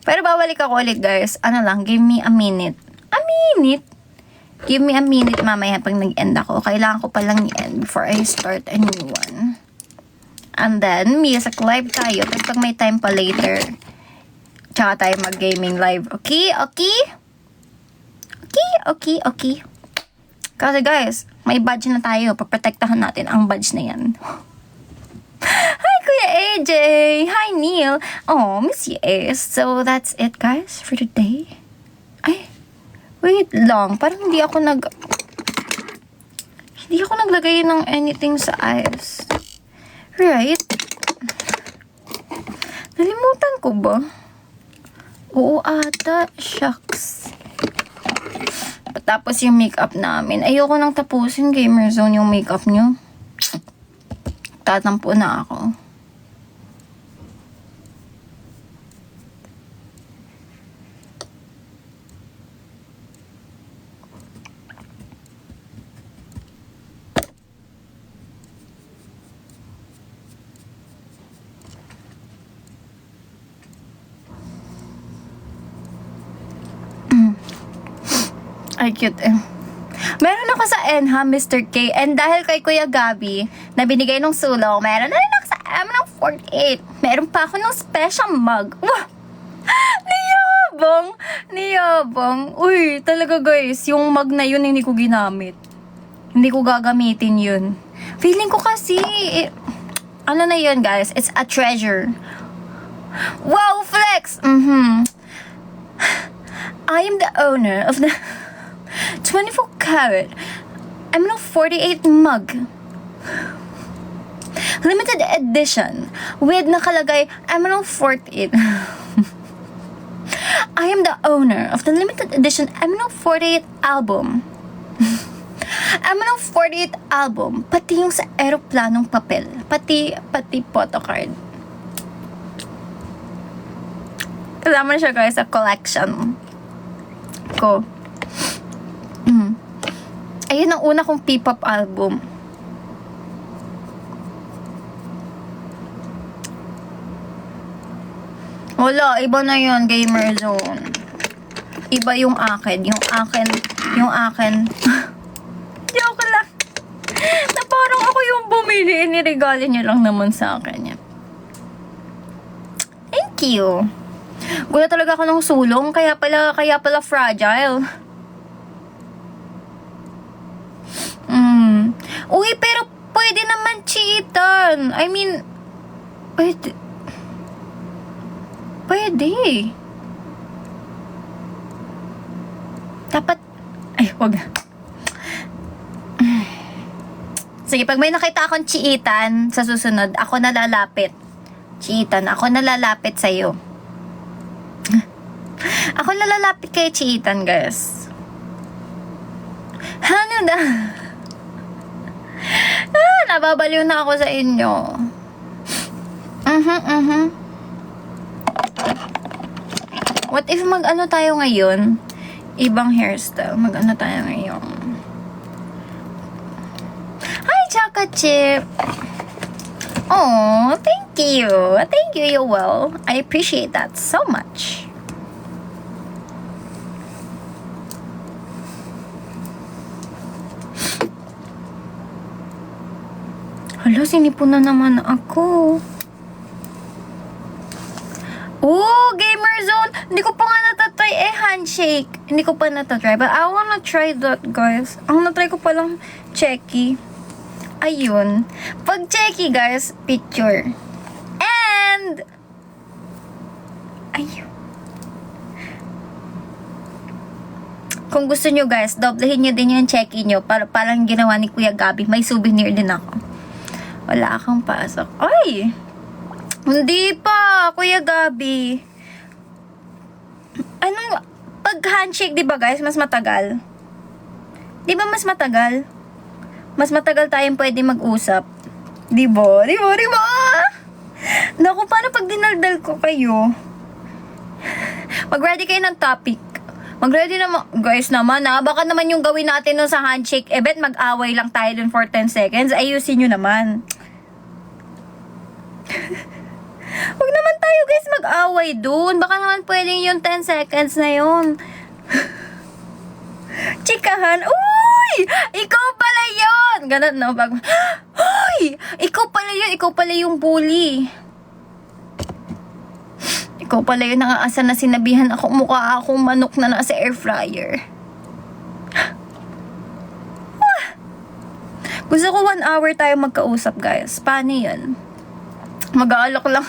Pero babalik ako ulit, guys. Ano lang, give me a minute. Give me a minute mamaya pag nag-end ako. Kailangan ko palang i-end before I start a new one. And then, music live tayo. Tapos pag may time pa later, tsaka tayo mag-gaming live. Okay? Kasi guys, may badge na tayo. Paprotektahan natin ang badge na yan. Hi, Kuya AJ! Hi, Neil! Oh, miss you, Ace. So, that's it, guys, for today. Ay, wait lang. Parang hindi ako naglagay ng anything sa eyes. Right? Nalimutan ko ba? Oo ata. Shucks. Tapos yung makeup namin. Ayoko nang tapusin, Gamer Zone, yung makeup nyo. Tatampo na ako. Ay, cute eh. Meron ako sa Enha, Mr. K. And dahil kay Kuya Gabi, na binigay ng sulong, meron na rin ako sa M48. Meron pa ako ng special mug. Wow! Niyabang. Uy, talaga guys, yung mug na yun hindi ko ginamit. Hindi ko gagamitin yun. Feeling ko kasi, ano na yun guys, it's a treasure. Wow, flex! I am the owner of the 24 karat Emerald 48 mug. Limited edition with nakalagay Emerald 48. I am the owner of the limited edition Emerald 48 album. Emerald 48 album, pati yung sa aeroplanong papel, pati photocard. Kasama na siya guys sa collection ko. Ayun ang una kong P-pop album. Wala, iba na yun, Gamer Zone. Iba yung akin. Yung akin. Joke lang. Na parang ako yung bumili. Iniregalo niyo lang naman sa akin yan. Thank you. Gula talaga ako ng sulong, kaya pala fragile. Uy, pero pwede naman cheatan. I mean, pwede. Dapat, wag. Sige, pag may nakita akong cheatan sa susunod, ako nalalapit. Cheatan, ako nalalapit sa'yo. Ako nalalapit kay cheatan, guys. Ano na? Nababaliw na ako sa inyo. What if mag-ano tayo ngayon? Ibang hairstyle. Mag-ano tayo ngayon? Hi, Choco Chip! Oh, thank you. Thank you, Yoel. I appreciate that so much. Hala, sinipon na naman ako. Oh, Gamer Zone! Hindi ko pa nga natatry handshake. Hindi ko pa natatry. But I wanna try that, guys. Ang natry ko palang checky. Ayun. Pag checky, guys, picture. And... Ayun. Kung gusto nyo, guys, doblehin nyo din yung checky nyo. Parang ginawa ni Kuya Gabi. May souvenir din ako. Wala akong pasok. Ay! Hindi pa, Kuya Gabi. Anong... Pag handshake, di ba, guys, mas matagal? Di ba mas matagal? Mas matagal tayong pwede mag-usap. Di ba? Di ba? Di ba? Naku, paano pag dinaldal ko kayo? Mag-ready kayo ng topic. Mag-ready naman. Guys naman baka naman yung gawin natin nun sa handshake event, mag-away lang tayo dun for 10 seconds. Ayusin nyo naman. Huwag naman tayo guys mag-away dun. Baka naman pwedeng yung 10 seconds na yun. Chikahan. Uy! Ikaw pala yun! Ganun, no? Uy! Ikaw pala yun. Ikaw pala yung bully. Ikaw pala yun. Nakaasa na sinabihan ako. Mukha akong manok na nasa air fryer. Gusto ko 1 hour tayo magkausap, guys. Paano yun? Mag-aalok lang.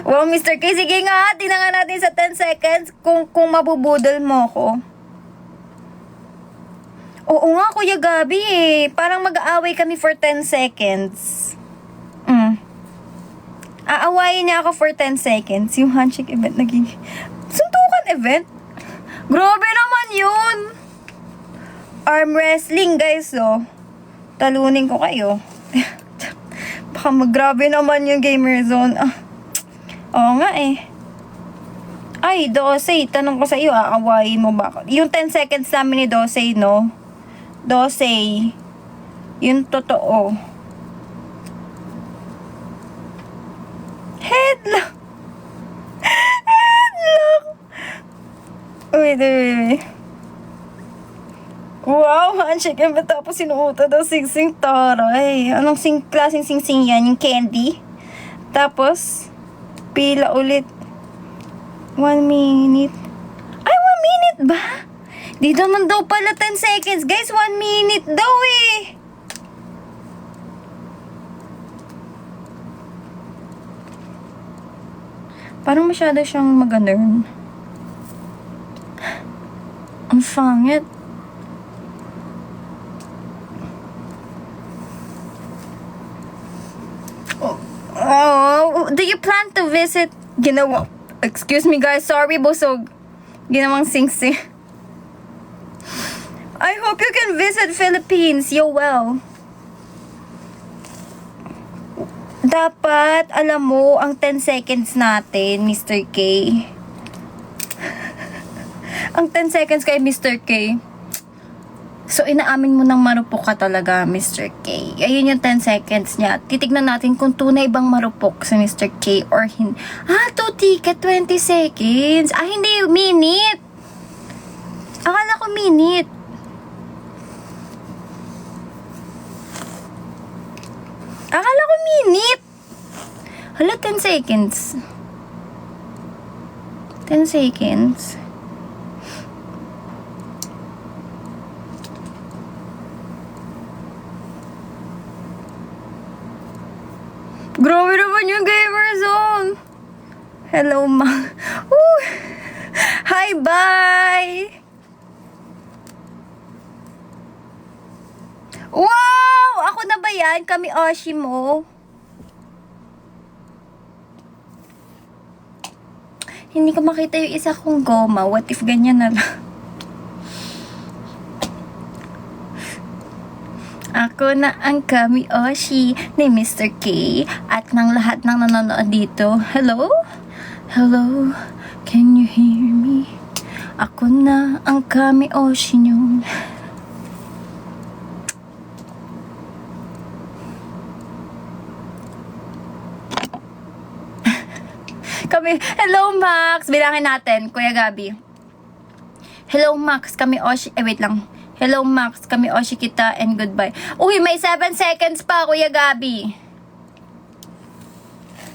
Wow, Mr. K. Sige nga. Tingnan nga natin sa 10 seconds kung mabubudol mo ko. Oo nga, Kuya Gabi eh. Parang mag-aaway kami for 10 seconds. Aawayin niya ako for 10 seconds. Yung handshake event naging... Suntukan event? Grabe naman yun! Arm wrestling, guys, oh. Talunin ko kayo. Baka maggrabe naman yung Gamer Zone. Oo nga eh. Ay, Dosey, tanong ko sa iyo, aawayin mo ba? Yung 10 seconds namin ni Dosey, no? Dosey, yung totoo. Headlock! Headlock! Wait. Wow, handshake yan. Tapos sinuuta daw sing-sing taray. Anong klaseng sing-sing yan? Yung candy? Tapos, pila ulit. 1 minute. Ay, 1 minute ba? Di naman daw pala 10 seconds. Guys, 1 minute daw eh. Parang masyado siyang mag-learn. Ang fangit. Oh, do you plan to visit? Excuse me guys, sorry busog. Ginawang sing-sing. I hope you can visit Philippines. Yo, well. Dapat, alam mo, ang 10 seconds natin, Mr. K. Ang 10 seconds kay Mr. K. So, inaamin mo ng marupok ka talaga, Mr. K. Ayun yung 10 seconds niya. Titignan natin kung tunay bang marupok si Mr. K or hindi. 2 ticket, 20 seconds. Hindi, minute. Akala ko minute. Akala ko minute. Hala, 10 seconds. 10 seconds. Grabe naman yung Gamer Zone. Hello, ma. Hi, bye. Wow! Ako na ba yan? Kami Oshi mo. Hindi ko makita yung isa kong goma. What if ganyan na lang? Ako na ang Kami-Oshi ni Mr. K at ng lahat ng nanonood dito. Hello? Hello? Can you hear me? Ako na ang Kami-Oshi nyo. Hello Max! Bilangin natin, Kuya Gabi. Hello Max, Kami-Oshi, wait lang. Hello Max, Kami-Oshi kita and goodbye. Uy, may 7 seconds pa, Kuya Gabi.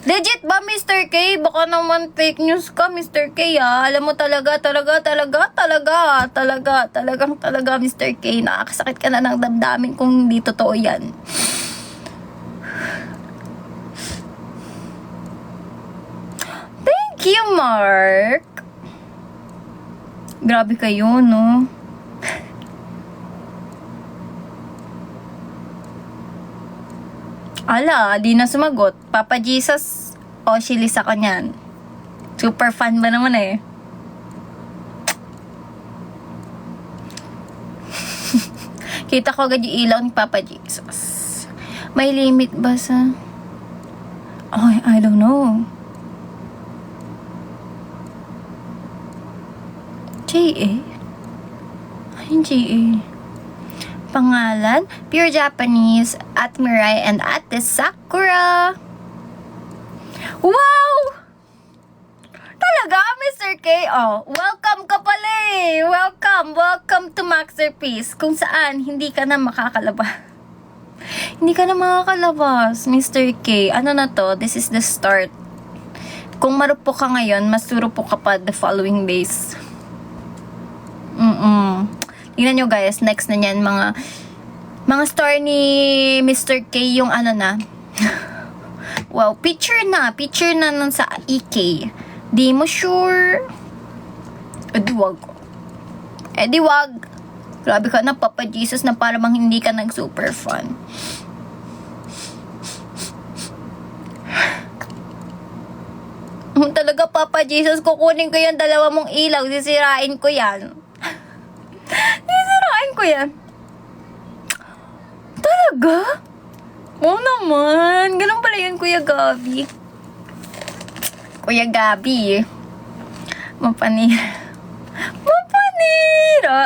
Legit ba, Mr. K? Baka naman fake news ka, Mr. K, ah. Alam mo talaga, Mr. K. Nakakasakit ka na ng damdamin kung hindi totoo yan. Thank you, Mark. Grabe kayo, no? Ala, di na sumagot. Papa Jesus, Oshilis ako niyan. Super fan ba naman eh? Kita ko agad yung ilaw ni Papa Jesus. May limit ba sa... Oh, I don't know. J.A.? Ay, J.A. Pangalan, Pure Japanese, at Mirai and Ate Sakura. Wow! Talaga, Mr. K? Oh, welcome ka pala eh. Welcome to Maxerpiece. Kung saan, hindi ka na makakalabas. Hindi ka na makakalabas, Mr. K. Ano na to? This is the start. Kung marupok ka ngayon, mas surupok ka pa the following days. Tingnan nyo guys, next na yan, mga story ni Mr. K, yung ano na. Wow, picture na nun sa EK. Di mo sure? Di wag. Grabe ka na, Papa Jesus, na para bang hindi ka nag-super fan. Talaga, Papa Jesus, kukunin ko yung 2 mong ilaw, sisirain ko yan. Sisirain ko yan. Talaga? Oo naman. Ganun pala yun, Kuya Gabi. Kuya Gabi. Mapanira.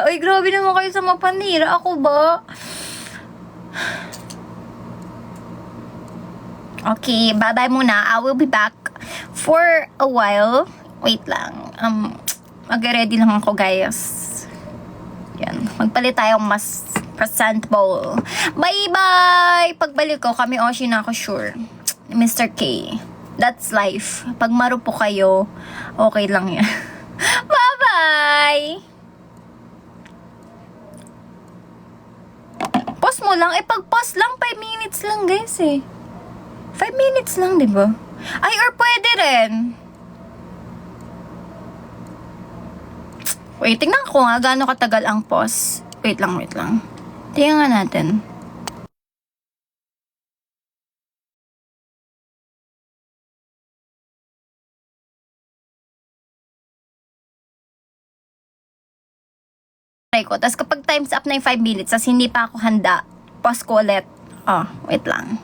Uy, grabe naman kayo sa mapanira. Ako ba? Okay, bye-bye muna. I will be back for a while. Wait lang. Mag-ready lang ako, guys. Yan. Magpalit tayong mas presentable. Bye-bye! Pagbalik ko, Kami-Oshi na ako, sure. Mr. K. That's life. Pag marupo kayo, okay lang yan. Bye-bye! Pause mo lang. Pag-pause lang, 5 minutes lang, guys, eh. 5 minutes lang, di ba? Ay, or pwede rin. Wait, tingnan ko nga gaano katagal ang pause. Wait lang. Tingnan nga natin. Try ko. Tapos kapag time's up na yung 5 minutes, tapos hindi pa ako handa, pause ko ulit. Oh, wait lang.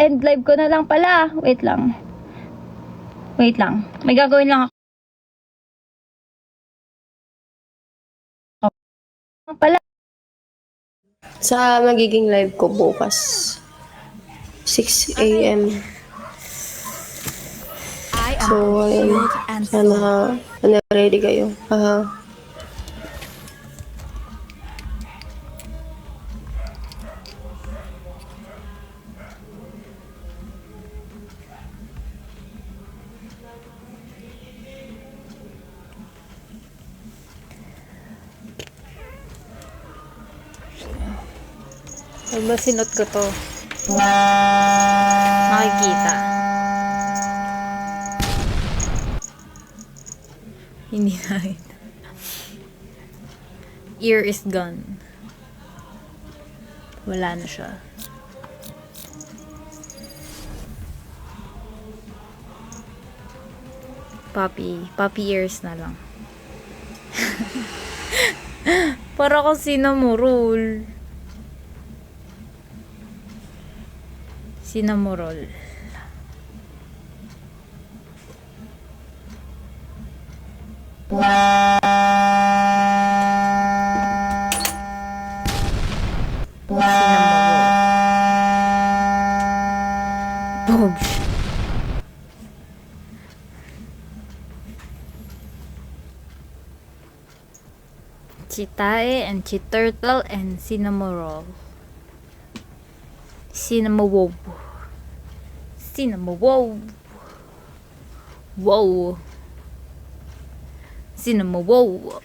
end live ko na lang pala. Wait lang. May gagawin lang ako pala. Sa magiging live ko bukas. 6 a.m. So, ayun. Sana ready kayo. Pag ba sinot ko to, makikita. Hindi na rin. Ear is gone. Wala na siya. Puppy ears na lang. Para kung sinamurol. Sinamurol. Boom. Chitae and Chiturtle and Cinnamoroll. Cinnamowob. Cinnamowob. Wow. Cinnamowob.